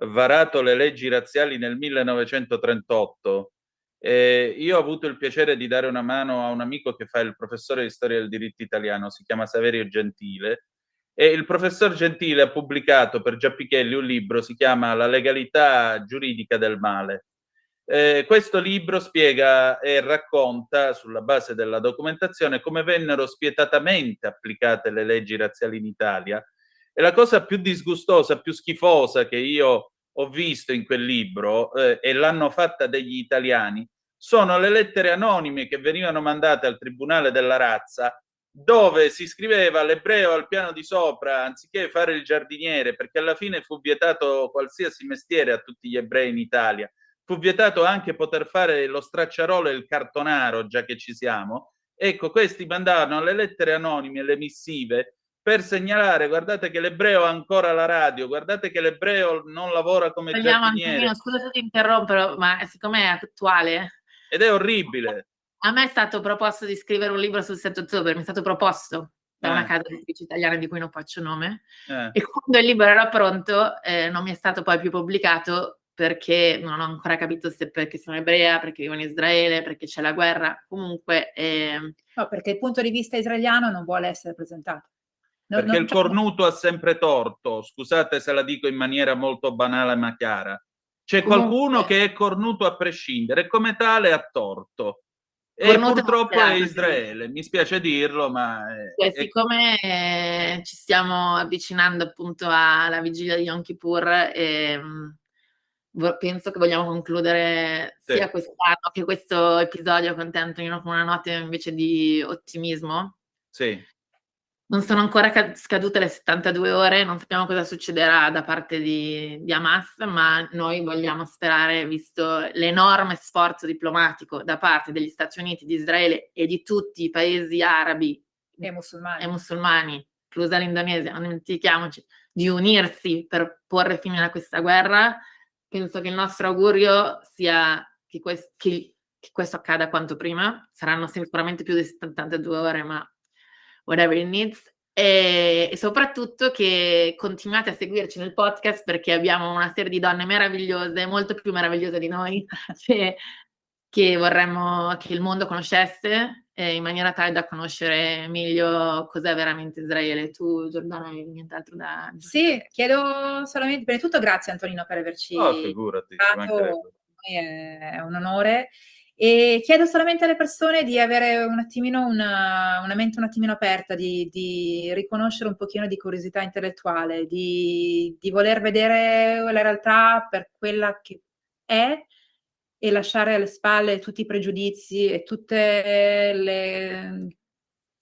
varato le leggi razziali nel 1938, io ho avuto il piacere di dare una mano a un amico che fa il professore di storia del diritto italiano, si chiama Saverio Gentile, e il professor Gentile ha pubblicato per Giappichelli un libro, si chiama La legalità giuridica del male. Questo libro spiega e racconta, sulla base della documentazione, come vennero spietatamente applicate le leggi razziali in Italia. E la cosa più disgustosa, più schifosa che io ho visto in quel libro, e l'hanno fatta degli italiani, sono le lettere anonime che venivano mandate al Tribunale della Razza, dove si scriveva l'ebreo al piano di sopra anziché fare il giardiniere, perché alla fine fu vietato qualsiasi mestiere a tutti gli ebrei in Italia. Fu vietato anche poter fare lo stracciarolo e il cartonaro, già che ci siamo. Ecco, questi mandavano le lettere anonime, le missive, per segnalare: guardate che l'ebreo ha ancora la radio, guardate che l'ebreo non lavora come giardiniere. Antonino, scusa se ti interrompo, ma siccome è attuale... Ed è orribile. A me è stato proposto di scrivere un libro sul 7 ottobre, mi è stato proposto da una casa editrice italiana di cui non faccio nome, e quando il libro era pronto non mi è stato poi più pubblicato, perché non ho ancora capito se perché sono ebrea, perché vivo in Israele, perché c'è la guerra, comunque... No, perché il punto di vista israeliano non vuole essere presentato. Perché il cornuto ha sempre torto, scusate se la dico in maniera molto banale ma chiara. C'è qualcuno che è cornuto a prescindere, e come tale ha torto. E purtroppo è Israele, mi spiace dirlo, ma... siccome ci stiamo avvicinando appunto alla vigilia di Yom Kippur, penso che vogliamo concludere sia quest'anno che questo episodio con te, Antonino, con una nota invece di ottimismo. Sì. Non sono ancora scadute le 72 ore, non sappiamo cosa succederà da parte di Hamas, ma noi vogliamo sperare, visto l'enorme sforzo diplomatico da parte degli Stati Uniti, di Israele e di tutti i paesi arabi e musulmani, inclusa l'Indonesia, non dimentichiamoci, di unirsi per porre fine a questa guerra. Penso che il nostro augurio sia che questo accada quanto prima. Saranno sicuramente più di 72 ore, ma whatever it needs, e soprattutto che continuate a seguirci nel podcast, perché abbiamo una serie di donne meravigliose, molto più meravigliose di noi, che vorremmo che il mondo conoscesse, in maniera tale da conoscere meglio cos'è veramente Israele. Tu, Giordana, hai nient'altro da dire? Sì, chiedo solamente, prima di tutto grazie Antonino per averci figurati, è un onore. E chiedo solamente alle persone di avere un attimino una mente un attimino aperta, di riconoscere un pochino di curiosità intellettuale, di voler vedere la realtà per quella che è e lasciare alle spalle tutti i pregiudizi e tutte le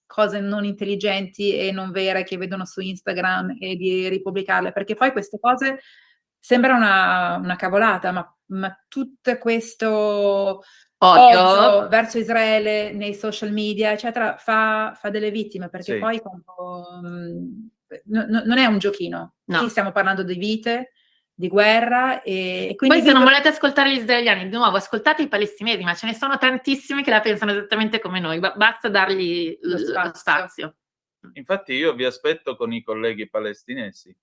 cose non intelligenti e non vere che vedono su Instagram, e di ripubblicarle, perché poi queste cose sembra una cavolata, ma tutto questo odio verso Israele nei social media, eccetera, fa delle vittime, perché poi non è un giochino. Qui stiamo parlando di vite, di guerra, e quindi... Poi se non volete ascoltare gli israeliani, di nuovo ascoltate i palestinesi, ma ce ne sono tantissimi che la pensano esattamente come noi, basta dargli lo spazio. Infatti io vi aspetto con i colleghi palestinesi.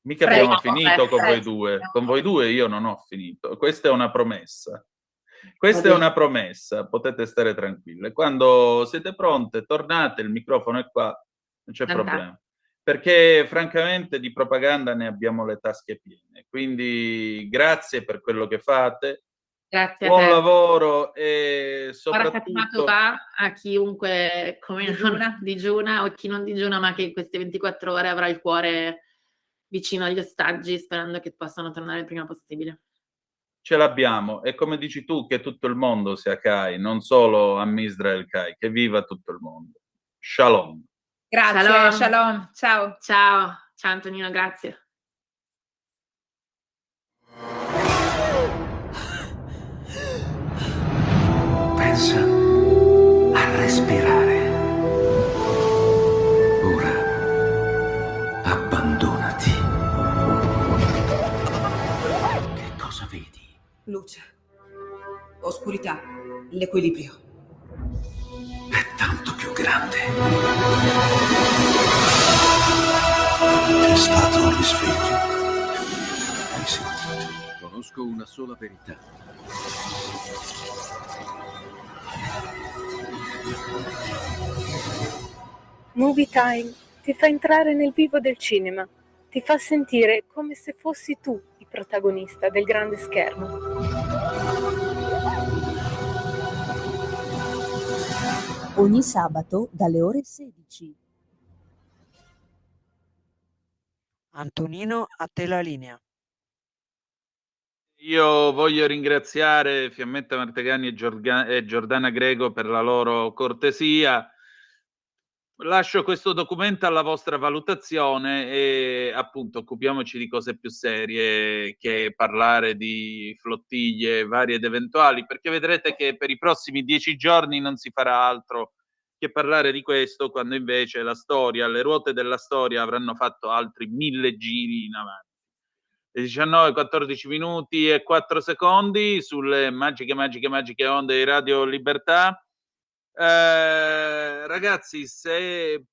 Mica abbiamo finito con voi due. Con voi due io non ho finito. Questa è una promessa. Questa è una promessa, potete stare tranquille. Quando siete pronte, tornate, il microfono è qua, non c'è problema. Perché francamente di propaganda ne abbiamo le tasche piene. Quindi grazie per quello che fate. Grazie Buon lavoro e soprattutto a chiunque come digiuna o chi non digiuna, ma che in queste 24 ore avrà il cuore vicino agli ostaggi, sperando che possano tornare il prima possibile. Ce l'abbiamo, e come dici tu, che tutto il mondo sia Kai, non solo Am Israel Kai, che viva tutto il mondo. Shalom. Grazie, shalom. Ciao. Ciao Antonino, grazie. Pensa a respirare. Ora abbandonati. Che cosa vedi? Luce, oscurità, l'equilibrio. grande. È stato un risveglio. Hai sentito? Conosco una sola verità. Movie Time ti fa entrare nel vivo del cinema, ti fa sentire come se fossi tu il protagonista del grande schermo. Ogni sabato dalle ore 16. Antonino, a te la linea. Io voglio ringraziare Fiammetta Martegani e Giordana Grego per la loro cortesia. Lascio questo documento alla vostra valutazione e appunto occupiamoci di cose più serie che parlare di flottiglie varie ed eventuali, perché vedrete che per i prossimi 10 giorni non si farà altro che parlare di questo, quando invece la storia, le ruote della storia avranno fatto altri 1000 giri in avanti. Le 19:14 minuti e 4 secondi sulle magiche onde di Radio Libertà. Ragazzi, se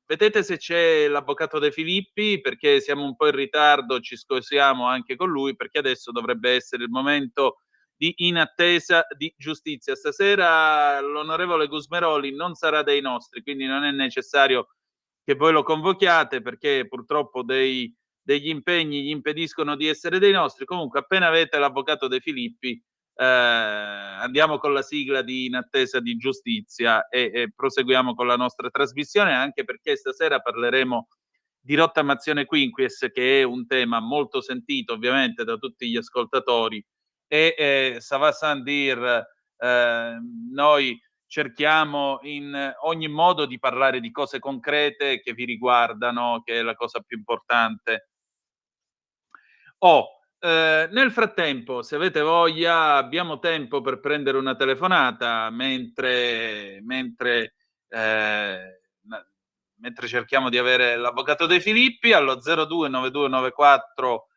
vedete se c'è l'avvocato De Filippi, perché siamo un po' in ritardo, ci scusiamo anche con lui, perché adesso dovrebbe essere il momento di In attesa di giustizia. Stasera l'onorevole Gusmeroli non sarà dei nostri, quindi non è necessario che voi lo convochiate, perché purtroppo degli impegni gli impediscono di essere dei nostri. Comunque appena avete l'avvocato De Filippi andiamo con la sigla di In attesa di giustizia e proseguiamo con la nostra trasmissione, anche perché stasera parleremo di rottamazione quinquies, che è un tema molto sentito ovviamente da tutti gli ascoltatori e ça va sans dire, noi cerchiamo in ogni modo di parlare di cose concrete che vi riguardano, che è la cosa più importante. Nel frattempo, se avete voglia, abbiamo tempo per prendere una telefonata mentre cerchiamo di avere l'avvocato De Filippi allo 029294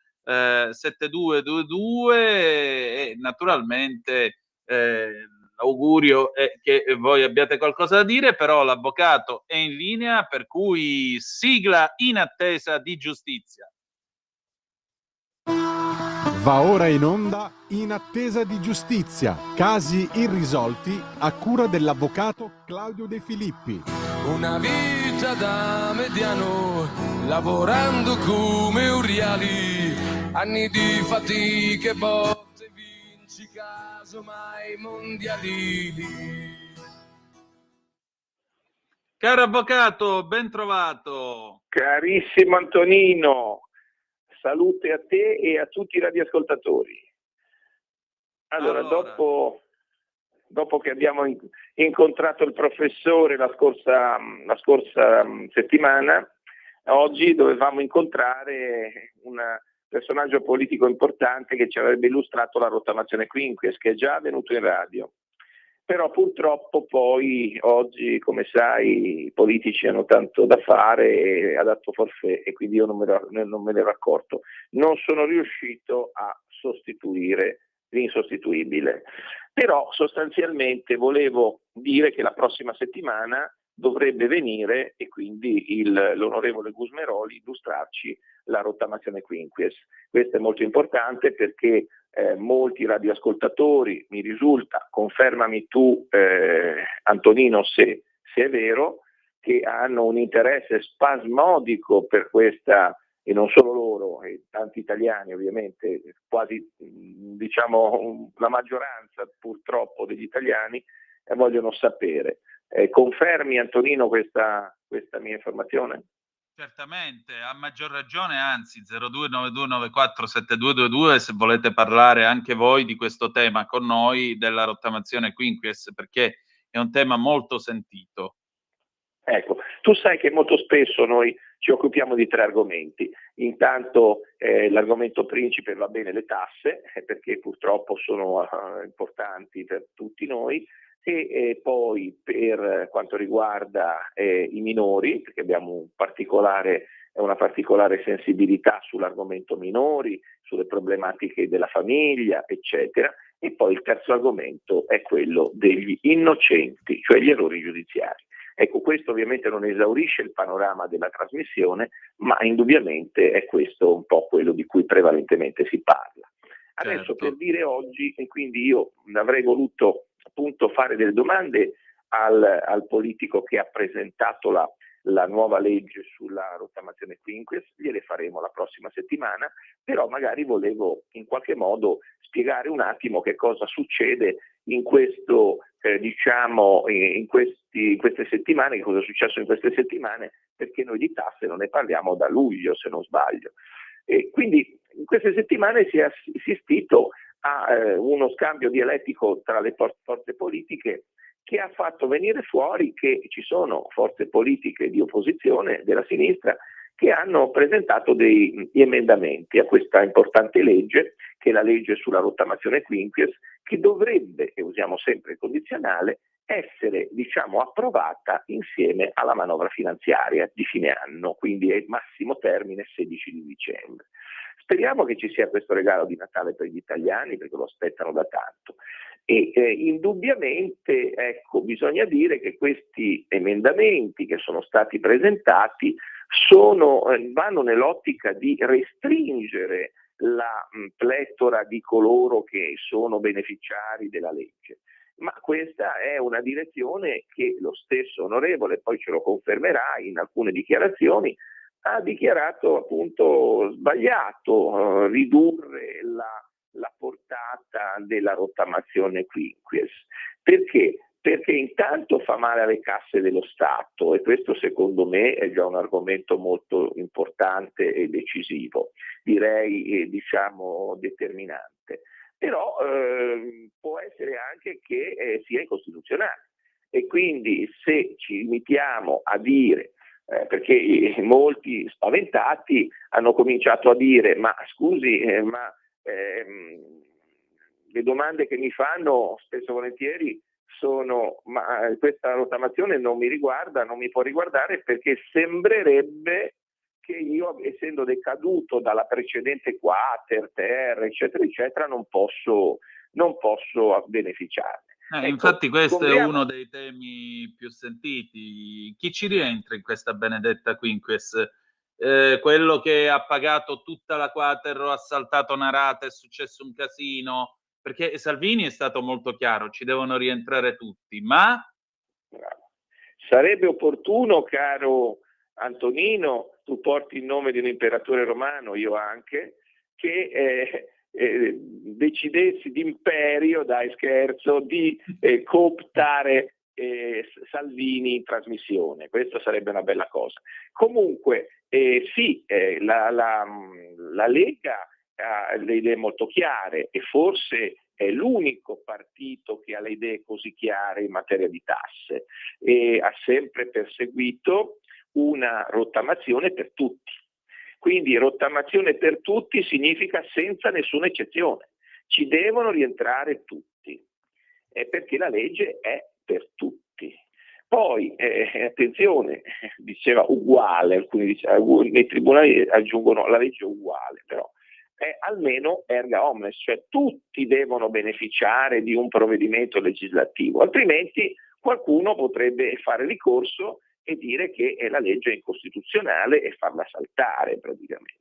7222 e naturalmente l'augurio è che voi abbiate qualcosa da dire, però l'avvocato è in linea, per cui sigla In attesa di giustizia. Va ora in onda In attesa di giustizia, casi irrisolti a cura dell'avvocato Claudio De Filippi. Una vita da mediano, lavorando come uriali, anni di fatiche, botte, vinci casomai mondiali. Caro avvocato, ben trovato. Carissimo Antonino, salute a te e a tutti i radioascoltatori. Allora. Dopo che abbiamo incontrato il professore la scorsa settimana, oggi dovevamo incontrare un personaggio politico importante che ci avrebbe illustrato la rottamazione quinquies, che è già venuto in radio. Però purtroppo poi oggi, come sai, i politici hanno tanto da fare e ha dato forfait e quindi io non me ne ero accorto. Non sono riuscito a sostituire l'insostituibile. Però sostanzialmente volevo dire che la prossima settimana dovrebbe venire e quindi l'onorevole Gusmeroli illustrarci la rottamazione quinquies. Questo è molto importante perché molti radioascoltatori, mi risulta, confermami tu Antonino se è vero, che hanno un interesse spasmodico per questa, e non solo loro, e tanti italiani ovviamente, quasi diciamo la maggioranza purtroppo degli italiani vogliono sapere. Confermi Antonino questa mia informazione? Certamente, a maggior ragione, anzi 0292947222 se volete parlare anche voi di questo tema con noi della rottamazione quinquies, perché è un tema molto sentito. Ecco, tu sai che molto spesso noi ci occupiamo di 3 argomenti. Intanto l'argomento principe va bene le tasse, perché purtroppo sono importanti per tutti noi, e poi per quanto riguarda i minori, perché abbiamo una particolare sensibilità sull'argomento minori, sulle problematiche della famiglia, eccetera. E poi il terzo argomento è quello degli innocenti, cioè gli errori giudiziari. Ecco, questo ovviamente non esaurisce il panorama della trasmissione, ma indubbiamente è questo un po' quello di cui prevalentemente si parla. Adesso per dire oggi, e quindi io avrei voluto appunto fare delle domande al politico che ha presentato la nuova legge sulla rottamazione quinquies, gliele faremo la prossima settimana, però magari volevo in qualche modo spiegare un attimo che cosa succede in questo, in queste settimane, che cosa è successo in queste settimane, perché noi di tasse non ne parliamo da luglio, se non sbaglio. E quindi in queste settimane si è assistito a uno scambio dialettico tra le forze politiche che ha fatto venire fuori che ci sono forze politiche di opposizione della sinistra che hanno presentato degli emendamenti a questa importante legge, che è la legge sulla rottamazione quinquies, che dovrebbe, e usiamo sempre il condizionale, essere approvata insieme alla manovra finanziaria di fine anno, quindi è il massimo termine 16 di dicembre. Speriamo che ci sia questo regalo di Natale per gli italiani, perché lo aspettano da tanto. E indubbiamente, bisogna dire che questi emendamenti che sono stati presentati vanno nell'ottica di restringere la pletora di coloro che sono beneficiari della legge. Ma questa è una direzione che lo stesso onorevole, poi ce lo confermerà in alcune dichiarazioni, ha dichiarato appunto sbagliato ridurre la portata della rottamazione quinquies. Perché? Perché intanto fa male alle casse dello Stato, e questo secondo me è già un argomento molto importante e decisivo, direi determinante. Però può essere anche che sia incostituzionale, e quindi se ci limitiamo a dire, perché molti spaventati hanno cominciato a dire ma scusi, le domande che mi fanno spesso e volentieri sono: ma questa rottamazione non mi riguarda, non mi può riguardare, perché sembrerebbe che io, essendo decaduto dalla precedente quater, ter, eccetera, eccetera, non posso beneficiarne. Infatti questo è uno dei temi più sentiti. Chi ci rientra in questa benedetta quinquies? Quello che ha pagato tutta la quater o ha saltato una rata, è successo un casino? Perché Salvini è stato molto chiaro, ci devono rientrare tutti, ma... Sarebbe opportuno, caro Antonino, tu porti il nome di un imperatore romano, io anche, che decidessi d'imperio, dai scherzo, di cooptare Salvini in trasmissione. Questa sarebbe una bella cosa. Comunque sì, la Lega ha le idee molto chiare, e forse è l'unico partito che ha le idee così chiare in materia di tasse, e ha sempre perseguito una rottamazione per tutti. Quindi rottamazione per tutti significa senza nessuna eccezione. Ci devono rientrare tutti, perché la legge è per tutti. Poi, attenzione, diceva uguale, alcuni dicevano, nei tribunali aggiungono la legge uguale, però è almeno erga omnes, cioè tutti devono beneficiare di un provvedimento legislativo, altrimenti qualcuno potrebbe fare ricorso e dire che la legge è incostituzionale e farla saltare praticamente.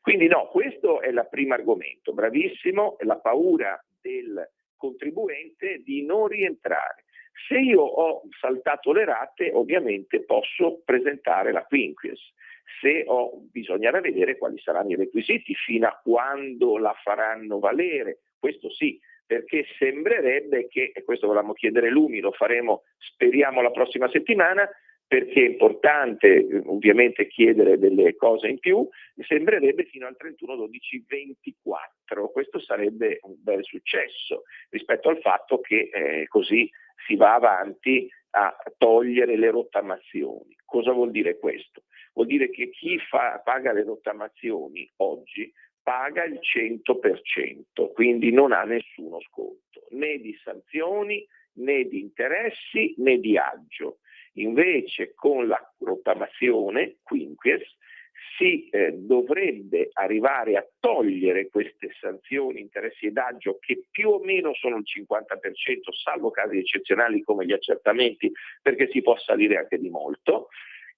Quindi no, questo è il primo argomento, bravissimo, la paura del contribuente di non rientrare. Se io ho saltato le rate, ovviamente posso presentare la quinquies. Bisognerà vedere quali saranno i requisiti, fino a quando la faranno valere, questo sì, perché sembrerebbe che, e questo volevamo chiedere Lumi, lo faremo speriamo la prossima settimana, perché è importante ovviamente chiedere delle cose in più, sembrerebbe fino al 31/12/24, questo sarebbe un bel successo rispetto al fatto che così si va avanti a togliere le rottamazioni. Cosa vuol dire questo? Vuol dire che chi paga le rottamazioni oggi paga il 100%, quindi non ha nessuno sconto, né di sanzioni, né di interessi, né di aggio. Invece con la rottamazione quinquies si dovrebbe arrivare a togliere queste sanzioni, interessi ed aggio, che più o meno sono il 50%, salvo casi eccezionali come gli accertamenti, perché si può salire anche di molto,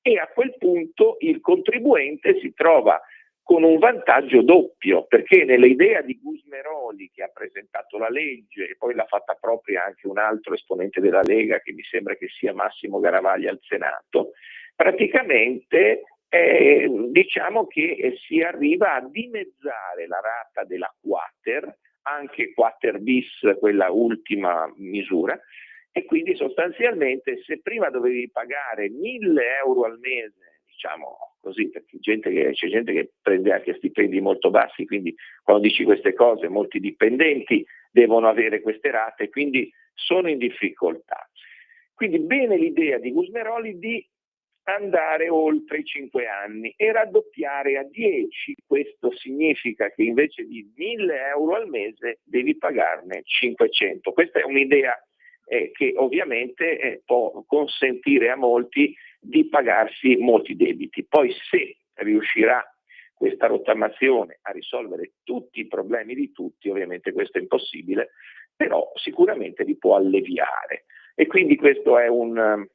e a quel punto il contribuente si trova con un vantaggio doppio, perché nell'idea di Gusmeroli, che ha presentato la legge e poi l'ha fatta propria anche un altro esponente della Lega, che mi sembra che sia Massimo Garavaglia al Senato, praticamente diciamo che si arriva a dimezzare la rata della quater, anche quater bis, quella ultima misura, e quindi sostanzialmente se prima dovevi pagare 1.000 euro al mese, diciamo così, perché c'è gente che prende anche stipendi molto bassi, quindi quando dici queste cose molti dipendenti devono avere queste rate, quindi sono in difficoltà. Quindi bene l'idea di Gusmeroli di andare oltre i 5 anni e raddoppiare a 10, questo significa che invece di 1.000 euro al mese devi pagarne 500. Questa è un'idea che ovviamente può consentire a molti di pagarsi molti debiti. Poi se riuscirà questa rottamazione a risolvere tutti i problemi di tutti, ovviamente questo è impossibile, però sicuramente li può alleviare. E quindi questo è una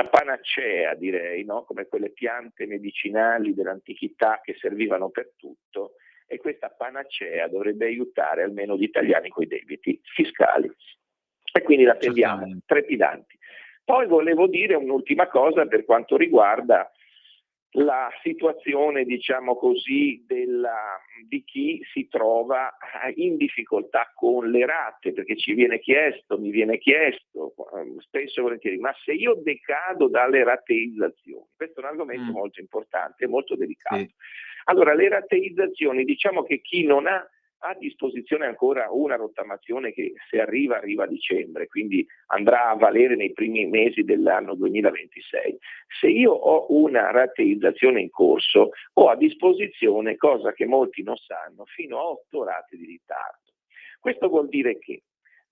panacea, direi, no? Come quelle piante medicinali dell'antichità che servivano per tutto, e questa panacea dovrebbe aiutare almeno gli italiani coi debiti fiscali. E quindi la tendiamo trepidanti. Poi volevo dire un'ultima cosa per quanto riguarda la situazione, diciamo così, di chi si trova in difficoltà con le rate, perché mi viene chiesto spesso e volentieri, ma se io decado dalle rateizzazioni, questo è un argomento molto importante e molto delicato. Sì. Allora, le rateizzazioni, diciamo che chi non ha a disposizione ancora una rottamazione che se arriva a dicembre, quindi andrà a valere nei primi mesi dell'anno 2026. Se io ho una rateizzazione in corso, ho a disposizione, cosa che molti non sanno, fino a 8 rate di ritardo. Questo vuol dire che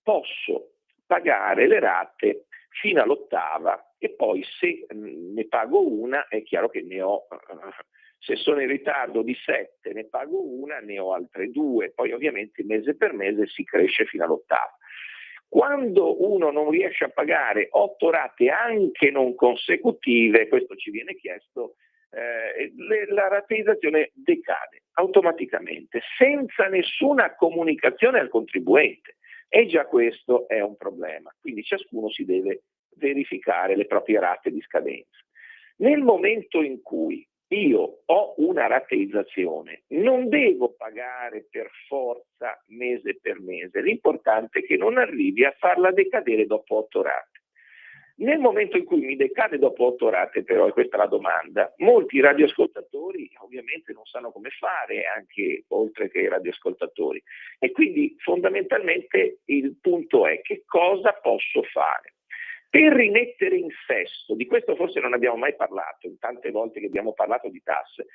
posso pagare le rate fino all'8ª e poi se ne pago una è chiaro che ne ho... Se sono in ritardo di 7 ne pago una, ne ho altre 2, poi ovviamente mese per mese si cresce fino all'8ª. Quando uno non riesce a pagare 8 rate anche non consecutive, questo ci viene chiesto, la rateizzazione decade automaticamente, senza nessuna comunicazione al contribuente, e già questo è un problema, quindi ciascuno si deve verificare le proprie rate di scadenza. Nel momento in cui io ho una rateizzazione, non devo pagare per forza mese per mese, l'importante è che non arrivi a farla decadere dopo 8 rate. Nel momento in cui mi decade dopo 8 rate, però, e questa è la domanda, molti radioascoltatori ovviamente non sanno come fare, anche oltre che i radioascoltatori, e quindi fondamentalmente il punto è: che cosa posso fare? Per rimettere in sesto, di questo forse non abbiamo mai parlato, in tante volte che abbiamo parlato di tasse,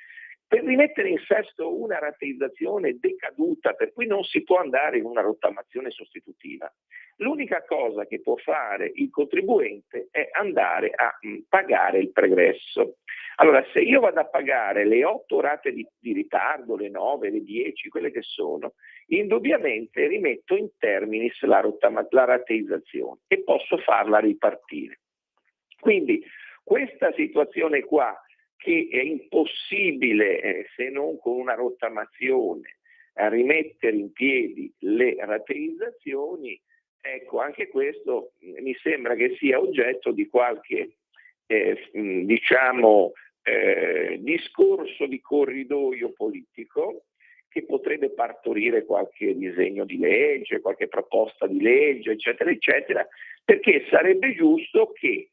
per rimettere in sesto una rateizzazione decaduta, per cui non si può andare in una rottamazione sostitutiva, l'unica cosa che può fare il contribuente è andare a pagare il pregresso. Allora, se io vado a pagare le 8 rate di ritardo, le 9, le 10, quelle che sono, indubbiamente rimetto in terminis la rateizzazione e posso farla ripartire. Quindi questa situazione qua, che è impossibile se non con una rottamazione a rimettere in piedi le rateizzazioni, ecco, anche questo mi sembra che sia oggetto di qualche discorso di corridoio politico, che potrebbe partorire qualche disegno di legge, qualche proposta di legge, eccetera, eccetera, perché sarebbe giusto che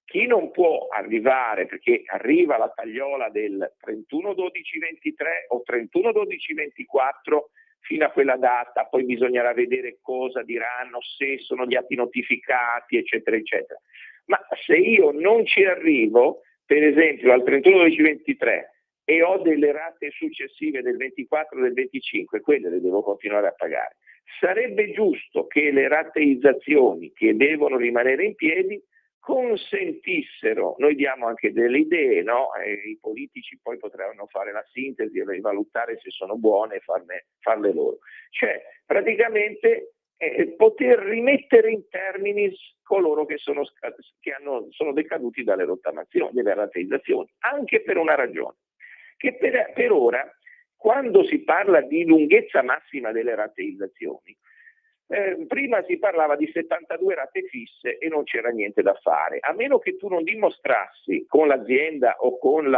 chi non può arrivare, perché arriva la tagliola del 31/12/23 o 31/12/24 fino a quella data, poi bisognerà vedere cosa diranno, se sono gli atti notificati, eccetera, eccetera. Ma se io non ci arrivo, per esempio al 31/12/23, e ho delle rate successive del 24 e del 25, quelle le devo continuare a pagare. Sarebbe giusto che le rateizzazioni che devono rimanere in piedi consentissero, noi diamo anche delle idee, no? I politici poi potranno fare la sintesi e valutare se sono buone e farle loro. Cioè, praticamente poter rimettere in termini coloro che sono decaduti dalle rottamazioni, delle rateizzazioni, anche per una ragione, che per ora, quando si parla di lunghezza massima delle rateizzazioni, prima si parlava di 72 rate fisse e non c'era niente da fare, a meno che tu non dimostrassi con l'azienda o con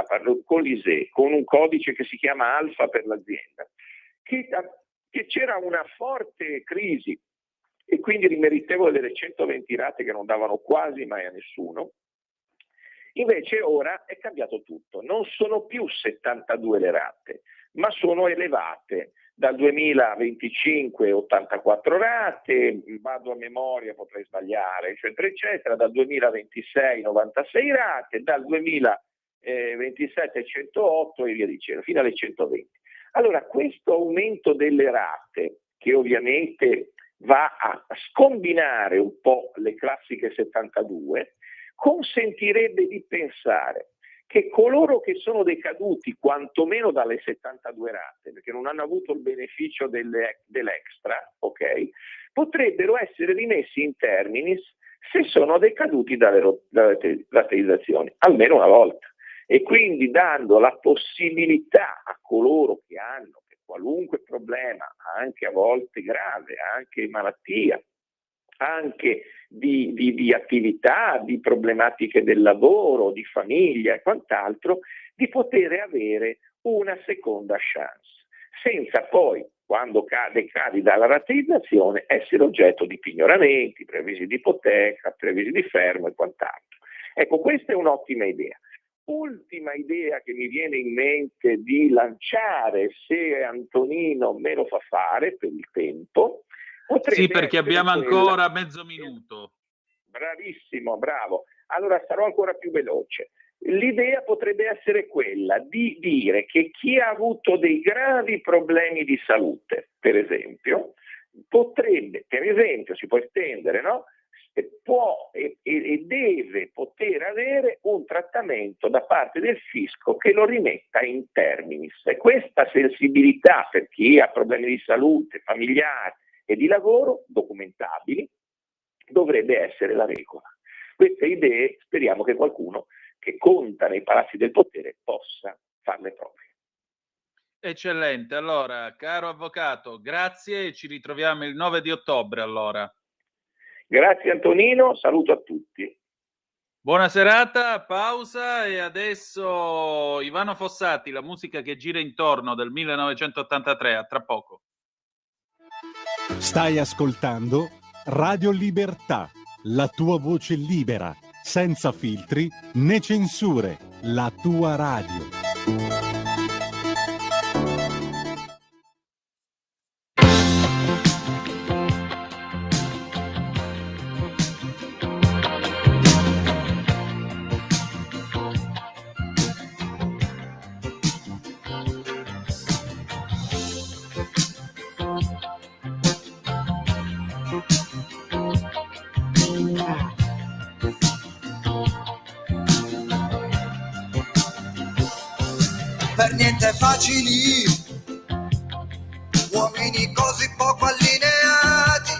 l'ISEE, con un codice che si chiama alfa per l'azienda, che c'era una forte crisi e quindi rimeritevole delle 120 rate che non davano quasi mai a nessuno. Invece ora è cambiato tutto, non sono più 72 le rate, ma sono elevate. Dal 2025 84 rate, vado a memoria, potrei sbagliare, eccetera, eccetera, dal 2026 96 rate, dal 2027 108 e via dicendo, fino alle 120. Allora, questo aumento delle rate, che ovviamente va a scombinare un po' le classiche 72, consentirebbe di pensare che coloro che sono decaduti quantomeno dalle 72 rate, perché non hanno avuto il beneficio dell'extra, ok, potrebbero essere rimessi in terminis se sono decaduti dalle rateizzazioni, almeno una volta, e quindi dando la possibilità a coloro che hanno qualunque problema, anche a volte grave, anche malattia, anche di attività, di problematiche del lavoro, di famiglia e quant'altro, di poter avere una seconda chance, senza poi, quando cadi dalla rateizzazione, essere oggetto di pignoramenti, previsi di ipoteca, previsi di fermo e quant'altro. Ecco, questa è un'ottima idea. Ultima idea che mi viene in mente di lanciare, se Antonino me lo fa fare per il tempo, sì, perché abbiamo ancora mezzo minuto. Bravissimo, bravo. Allora sarò ancora più veloce. L'idea potrebbe essere quella di dire che chi ha avuto dei gravi problemi di salute, per esempio, potrebbe, per esempio, si può estendere, no? Può e deve poter avere un trattamento da parte del fisco che lo rimetta in terminis. E questa sensibilità per chi ha problemi di salute, familiari e di lavoro, documentabili, dovrebbe essere la regola. Queste idee speriamo che qualcuno che conta nei palazzi del potere possa farle proprie. Eccellente, allora, caro avvocato, grazie e ci ritroviamo il 9 di ottobre allora. Grazie Antonino, saluto a tutti. Buona serata, pausa e adesso Ivano Fossati, la musica che gira intorno del 1983, a tra poco. Stai ascoltando Radio Libertà, la tua voce libera, senza filtri né censure, la tua radio. Per niente facili, uomini così poco allineati,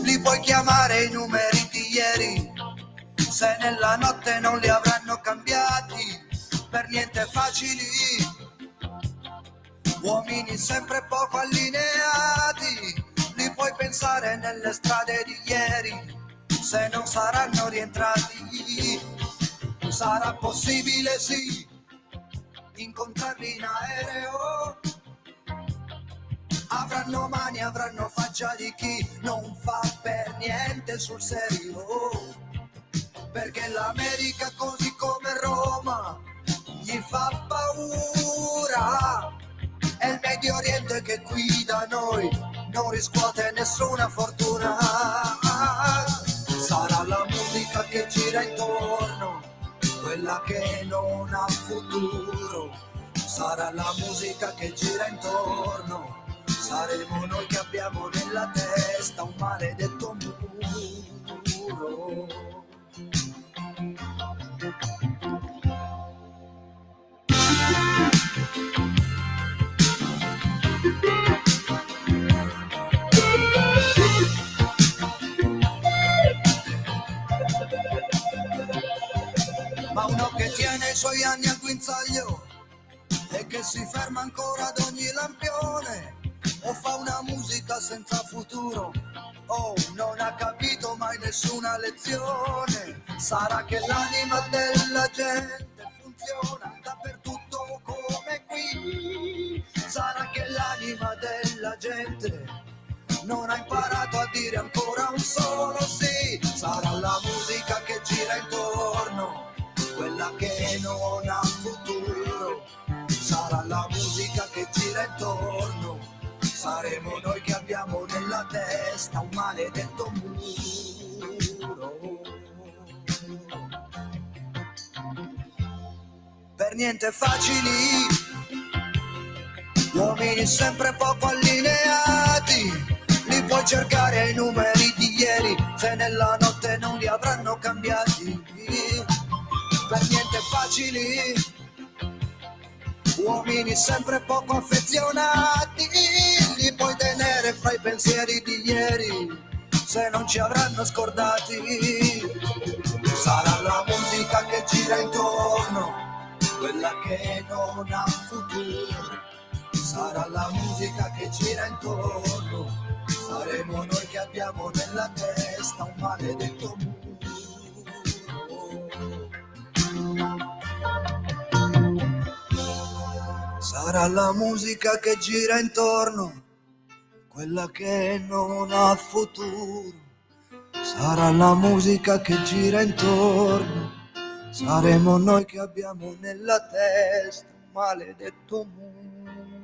li puoi chiamare i numeri di ieri, se nella notte non li avranno cambiati. Per niente facili, uomini sempre poco allineati, li puoi pensare nelle strade di ieri, se non saranno rientrati. Sarà possibile, sì, incontrarli in aereo, avranno mani, avranno faccia di chi non fa per niente sul serio, perché l'America così come Roma gli fa paura, è il Medio Oriente che qui da noi non riscuote nessuna fortuna. Sarà la musica che gira intorno, quella che non ha futuro, sarà la musica che gira intorno, saremo noi che abbiamo nella testa un maledetto muro. suoi anni al guinzaglio e che si ferma ancora ad ogni lampione, o fa una musica senza futuro, o non ha capito mai nessuna lezione. Sarà che l'anima della gente funziona dappertutto come qui, sarà che l'anima della gente non ha imparato a dire ancora un solo sì. Sarà la musica che gira intorno, quella che non ha futuro. Sarà la musica che gira intorno, saremo noi che abbiamo nella testa un maledetto muro. Per niente facili, gli uomini sempre poco allineati. Li puoi cercare ai numeri di ieri, se nella notte non li avranno cambiati. Per niente facili, uomini sempre poco affezionati. Li puoi tenere fra i pensieri di ieri, se non ci avranno scordati. Sarà la musica che gira intorno, quella che non ha futuro. Sarà la musica che gira intorno, saremo noi che abbiamo nella testa un maledetto muro. Sarà la musica che gira intorno, quella che non ha futuro. Sarà la musica che gira intorno, saremo noi che abbiamo nella testa un maledetto muro.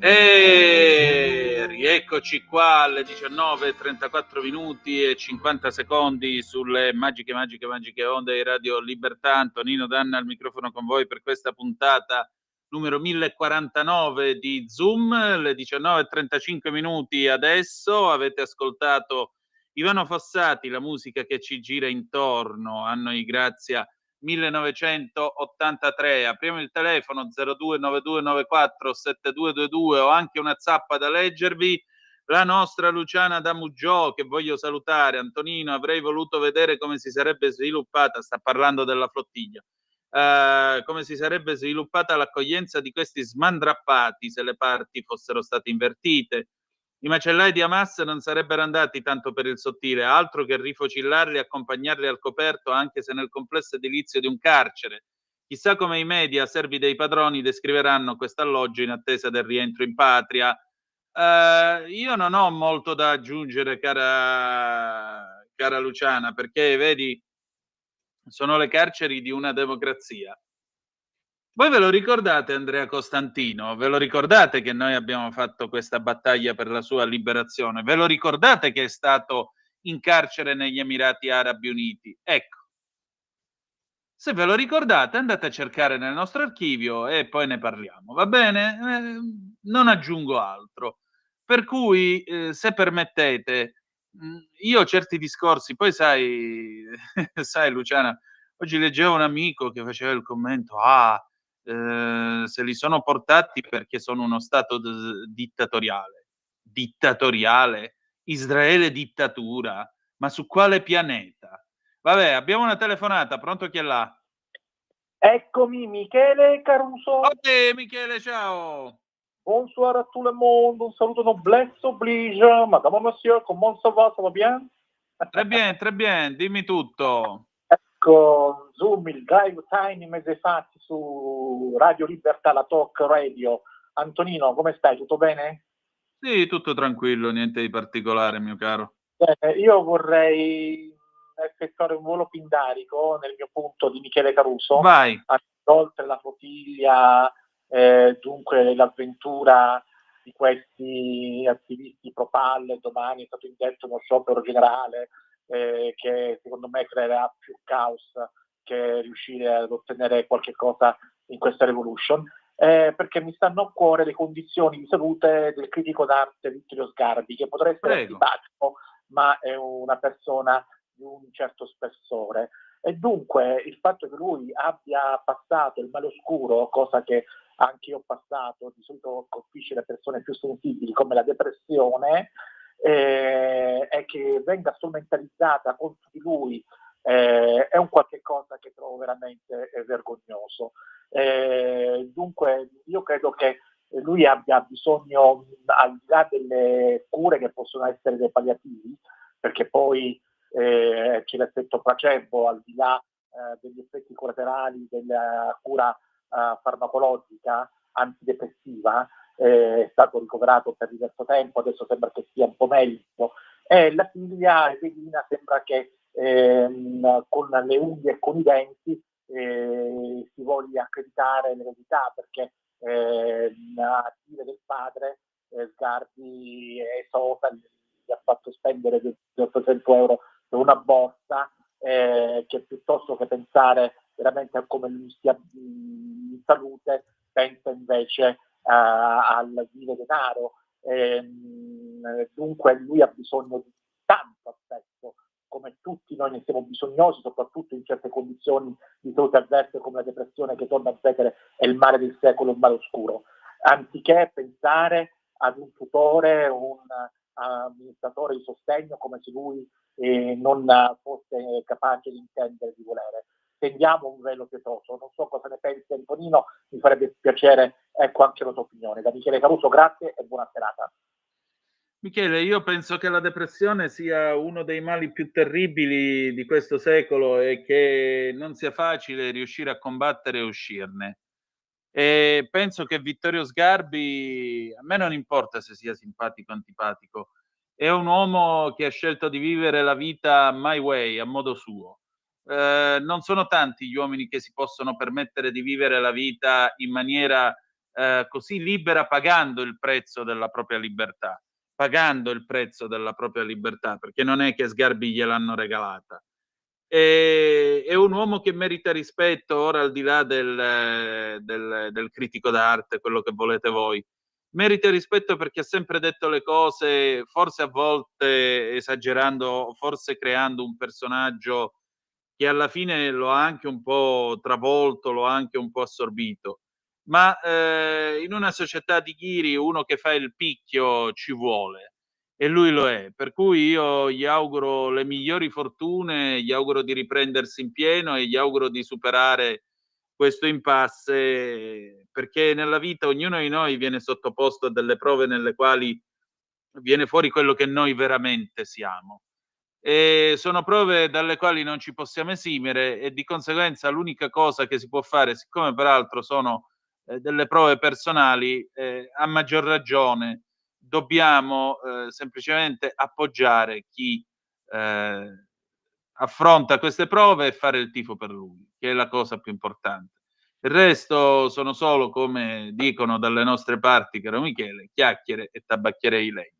E rieccoci qua alle 19:34 minuti e 50 secondi sulle magiche onde di Radio Libertà. Antonino Danna al microfono con voi per questa puntata numero 1049 di Zoom. Le 19:35 minuti adesso. Avete ascoltato Ivano Fossati, La musica che ci gira intorno, anno di grazia 1983. Apriamo il telefono 0292947222, o anche una zappa da leggervi. La nostra Luciana da Muggio, che voglio salutare. Antonino, avrei voluto vedere come si sarebbe sviluppata, sta parlando della flottiglia, come si sarebbe sviluppata l'accoglienza di questi smandrappati se le parti fossero state invertite. I macellai di Hamas non sarebbero andati tanto per il sottile, altro che rifocillarli e accompagnarli al coperto, anche se nel complesso edilizio di un carcere. Chissà come i media, servi dei padroni, descriveranno quest'alloggio in attesa del rientro in patria. Io non ho molto da aggiungere, cara Luciana, perché vedi, sono le carceri di una democrazia. Voi ve lo ricordate Andrea Costantino? Ve lo ricordate che noi abbiamo fatto questa battaglia per la sua liberazione? Ve lo ricordate che è stato in carcere negli Emirati Arabi Uniti? Ecco, se ve lo ricordate andate a cercare nel nostro archivio e poi ne parliamo, va bene? Non aggiungo altro. Per cui, se permettete, io certi discorsi, poi sai, sai Luciana, oggi leggevo un amico che faceva il commento, se li sono portati perché sono uno stato dittatoriale. Dittatoriale? Israele dittatura? Ma su quale pianeta? Vabbè, abbiamo una telefonata, pronto, chi è là? Eccomi, Michele Caruso. Michele, ciao. Bonsoir à tout le monde, un saluto noblesse oblige, madame monsieur, comment ça va bien? Très bien, dimmi tutto. Ecco, Zoom, il drive time mezzi fatti su Radio Libertà, la talk radio. Antonino, come stai? Tutto bene? Sì, tutto tranquillo, niente di particolare, mio caro. Io vorrei effettuare un volo pindarico nel mio punto di Michele Caruso. Vai. Oltre la flottiglia, dunque l'avventura di questi attivisti pro palle, domani è stato indetto uno sciopero generale che secondo me creerà più caos che riuscire ad ottenere qualche cosa in questa revolution, perché mi stanno a cuore le condizioni di salute del critico d'arte Vittorio Sgarbi, che potrà essere antipatico, ma è una persona di un certo spessore. E dunque il fatto che lui abbia passato il male oscuro, cosa che anche io ho passato, di solito colpisce le persone più sensibili, come la depressione, e che venga strumentalizzata contro di lui, è un qualche cosa che trovo veramente vergognoso. Dunque io credo che lui abbia bisogno, al di là delle cure che possono essere dei palliativi, perché poi c'è l'effetto placebo, al di là degli effetti collaterali della cura farmacologica antidepressiva, è stato ricoverato per diverso tempo, adesso sembra che stia un po' meglio, e la figlia Evelina sembra che con le unghie e con i denti si voglia accreditare l'eredità, perché a dire del padre Sgarbi esosa, gli ha fatto spendere 800 euro per una borsa, che piuttosto che pensare veramente a come lui stia in salute, pensa invece al dire denaro. Dunque lui ha bisogno di tanto affetto, come tutti noi ne siamo bisognosi, soprattutto in certe condizioni di salute avverse come la depressione, che torna a ripetere è il male del secolo, un male oscuro, anziché pensare ad un tutore, un amministratore di sostegno, come se lui non fosse capace di intendere, di volere. Tendiamo un velo pietoso. Non so cosa ne pensi Antonino, mi farebbe piacere, ecco, anche la tua opinione. Da Michele Caruso, grazie e buona serata. Michele, io penso che la depressione sia uno dei mali più terribili di questo secolo e che non sia facile riuscire a combattere e uscirne. E penso che Vittorio Sgarbi, a me non importa se sia simpatico o antipatico, è un uomo che ha scelto di vivere la vita my way, a modo suo. Non sono tanti gli uomini che si possono permettere di vivere la vita in maniera così libera, pagando il prezzo della propria libertà. Perché non è che Sgarbi gliel'hanno regalata. È un uomo che merita rispetto, ora al di là del critico d'arte, quello che volete voi. Merita rispetto perché ha sempre detto le cose, forse a volte esagerando, forse creando un personaggio che alla fine lo ha anche un po' travolto, lo ha anche un po' assorbito. Ma in una società di ghiri uno che fa il picchio ci vuole, e lui lo è. Per cui io gli auguro le migliori fortune, gli auguro di riprendersi in pieno e gli auguro di superare questo impasse, perché nella vita ognuno di noi viene sottoposto a delle prove nelle quali viene fuori quello che noi veramente siamo. E sono prove dalle quali non ci possiamo esimere, e di conseguenza l'unica cosa che si può fare, siccome peraltro sono delle prove personali, a maggior ragione dobbiamo semplicemente appoggiare chi affronta queste prove e fare il tifo per lui, che è la cosa più importante. Il resto sono solo, come dicono dalle nostre parti, caro Michele, chiacchiere e tabacchiere di legno.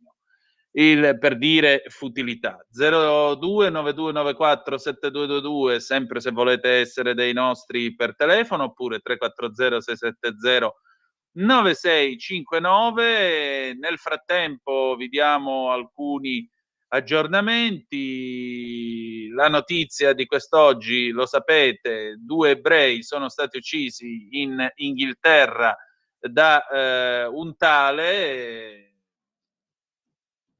Per dire futilità. 0292947222, sempre se volete essere dei nostri per telefono, oppure 340 670 9659. Nel frattempo vi diamo alcuni aggiornamenti. La notizia di quest'oggi, lo sapete, 2 ebrei sono stati uccisi in Inghilterra da un tale.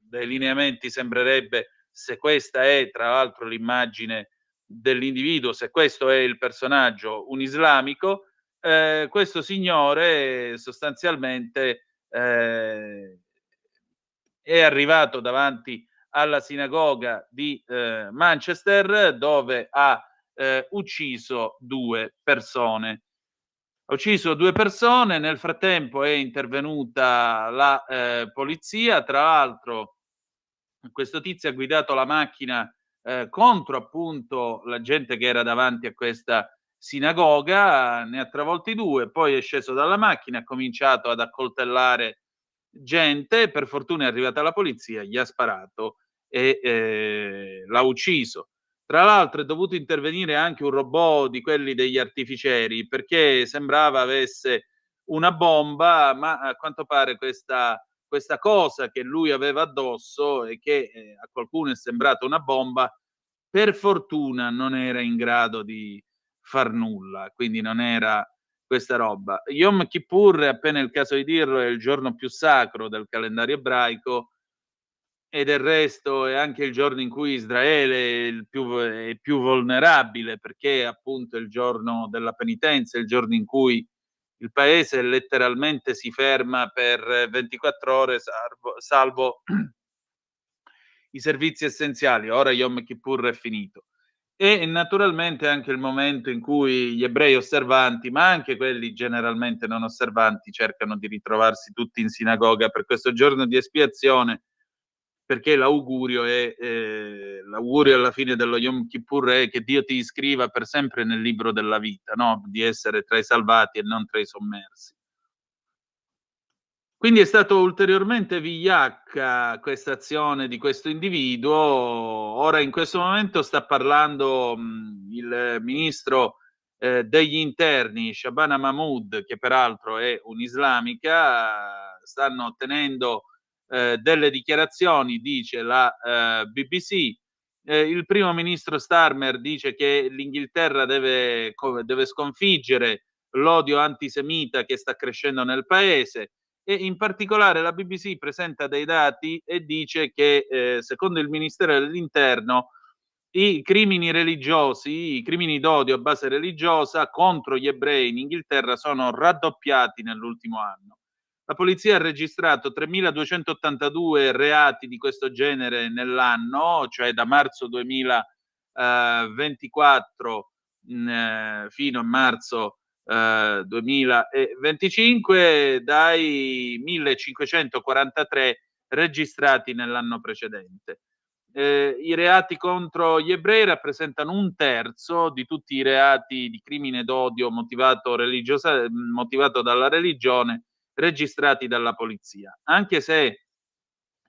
Dai lineamenti sembrerebbe, se questa è tra l'altro l'immagine dell'individuo, se questo è il personaggio, un islamico, questo signore sostanzialmente è arrivato davanti alla sinagoga di Manchester, dove ha ucciso 2 persone. Ha ucciso 2 persone, nel frattempo è intervenuta la polizia. Tra l'altro questo tizio ha guidato la macchina contro appunto la gente che era davanti a questa sinagoga, ne ha travolti 2, poi è sceso dalla macchina, ha cominciato ad accoltellare gente, per fortuna è arrivata la polizia, gli ha sparato e l'ha ucciso. Tra l'altro è dovuto intervenire anche un robot di quelli degli artificieri, perché sembrava avesse una bomba, ma a quanto pare questa cosa che lui aveva addosso e che a qualcuno è sembrata una bomba, per fortuna non era in grado di far nulla, quindi non era questa roba. Yom Kippur, è appena il caso di dirlo, è il giorno più sacro del calendario ebraico, e del resto è anche il giorno in cui Israele è più vulnerabile, perché appunto è il giorno della penitenza, è il giorno in cui il paese letteralmente si ferma per 24 ore, salvo i servizi essenziali. Ora Yom Kippur è finito. E naturalmente anche il momento in cui gli ebrei osservanti, ma anche quelli generalmente non osservanti, cercano di ritrovarsi tutti in sinagoga per questo giorno di espiazione, perché l'augurio alla fine dello Yom Kippur è che Dio ti iscriva per sempre nel libro della vita, no? Di essere tra i salvati e non tra i sommersi. Quindi è stato ulteriormente vigliacca questa azione di questo individuo. Ora in questo momento sta parlando il ministro degli interni, Shabana Mahmood, che peraltro è un'islamica. Stanno ottenendo delle dichiarazioni, dice la BBC. Il primo ministro Starmer dice che l'Inghilterra deve sconfiggere l'odio antisemita che sta crescendo nel paese. E in particolare la BBC presenta dei dati e dice che secondo il Ministero dell'Interno i crimini religiosi, i crimini d'odio a base religiosa contro gli ebrei in Inghilterra sono raddoppiati nell'ultimo anno. La polizia ha registrato 3.282 reati di questo genere nell'anno, cioè da marzo 2024 fino a marzo 2025, dai 1543 registrati nell'anno precedente. I reati contro gli ebrei rappresentano 1/3 di tutti i reati di crimine d'odio motivato dalla religione registrati dalla polizia, anche se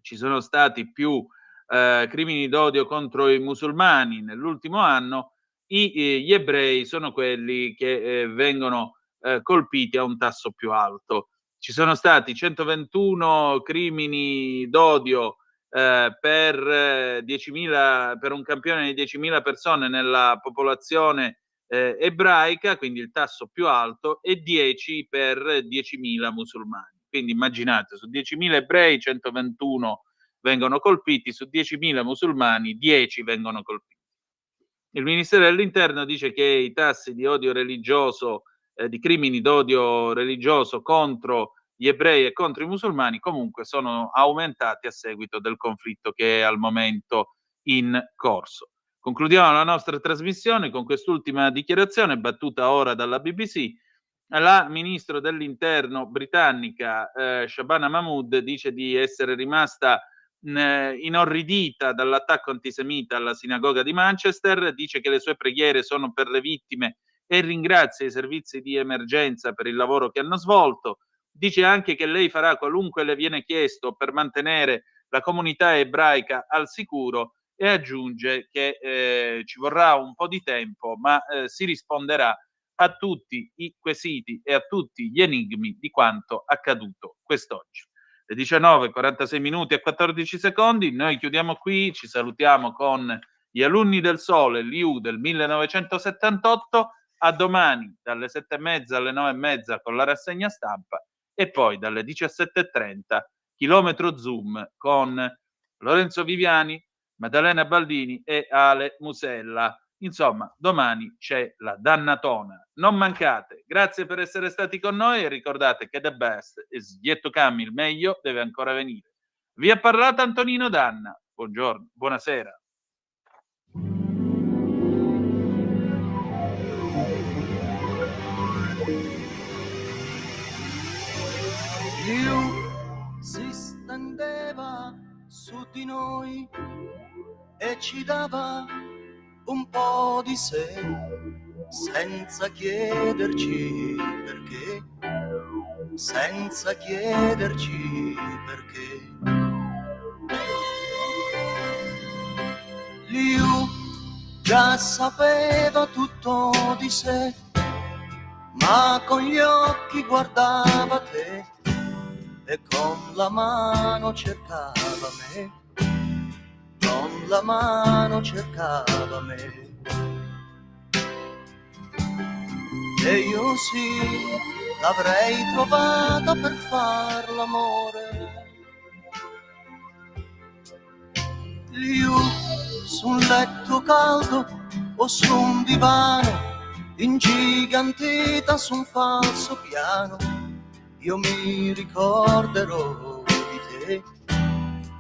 ci sono stati più crimini d'odio contro i musulmani nell'ultimo anno. Gli ebrei sono quelli che vengono colpiti a un tasso più alto. Ci sono stati 121 crimini d'odio per un campione di 10.000 persone nella popolazione ebraica, quindi il tasso più alto, e 10 per 10.000 musulmani. Quindi immaginate, su 10.000 ebrei 121 vengono colpiti, su 10.000 musulmani 10 vengono colpiti. Il Ministero dell'Interno dice che i tassi di odio religioso, di crimini d'odio religioso contro gli ebrei e contro i musulmani comunque sono aumentati a seguito del conflitto che è al momento in corso. Concludiamo la nostra trasmissione con quest'ultima dichiarazione battuta ora dalla BBC. La ministro dell'Interno britannica Shabana Mahmood dice di essere rimasta inorridita dall'attacco antisemita alla sinagoga di Manchester, dice che le sue preghiere sono per le vittime e ringrazia i servizi di emergenza per il lavoro che hanno svolto. Dice anche che lei farà qualunque le viene chiesto per mantenere la comunità ebraica al sicuro e aggiunge che ci vorrà un po' di tempo, ma si risponderà a tutti i quesiti e a tutti gli enigmi di quanto accaduto quest'oggi. Le 19:46 e 14 secondi, noi chiudiamo qui, ci salutiamo con gli alunni del Sole, l'IU del 1978, a domani dalle 7:30 alle 9:30 con la rassegna stampa e poi dalle 17:30 Chilometro Zoom con Lorenzo Viviani, Maddalena Baldini e Ale Musella. Insomma, domani c'è la dannatona. Non mancate. Grazie per essere stati con noi e ricordate che the best is yet to come, il meglio deve ancora venire. Vi ha parlato Antonino Danna. Buongiorno, buonasera. Si stendeva su di noi e ci dava un po' di sé, senza chiederci perché, senza chiederci perché. Liu già sapeva tutto di sé, ma con gli occhi guardava te e con la mano cercava me. Con la mano cercava me e io sì l'avrei trovata per far l'amore, Io su un letto caldo o su un divano ingigantita su un falso piano, io mi ricorderò di te,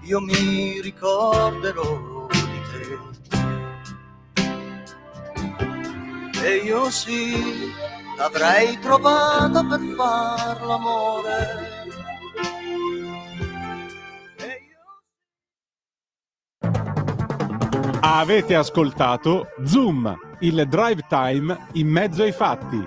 io mi ricorderò di te. E io sì, l'avrei trovata per far l'amore. Avete ascoltato Zoom, il drive time in mezzo ai fatti.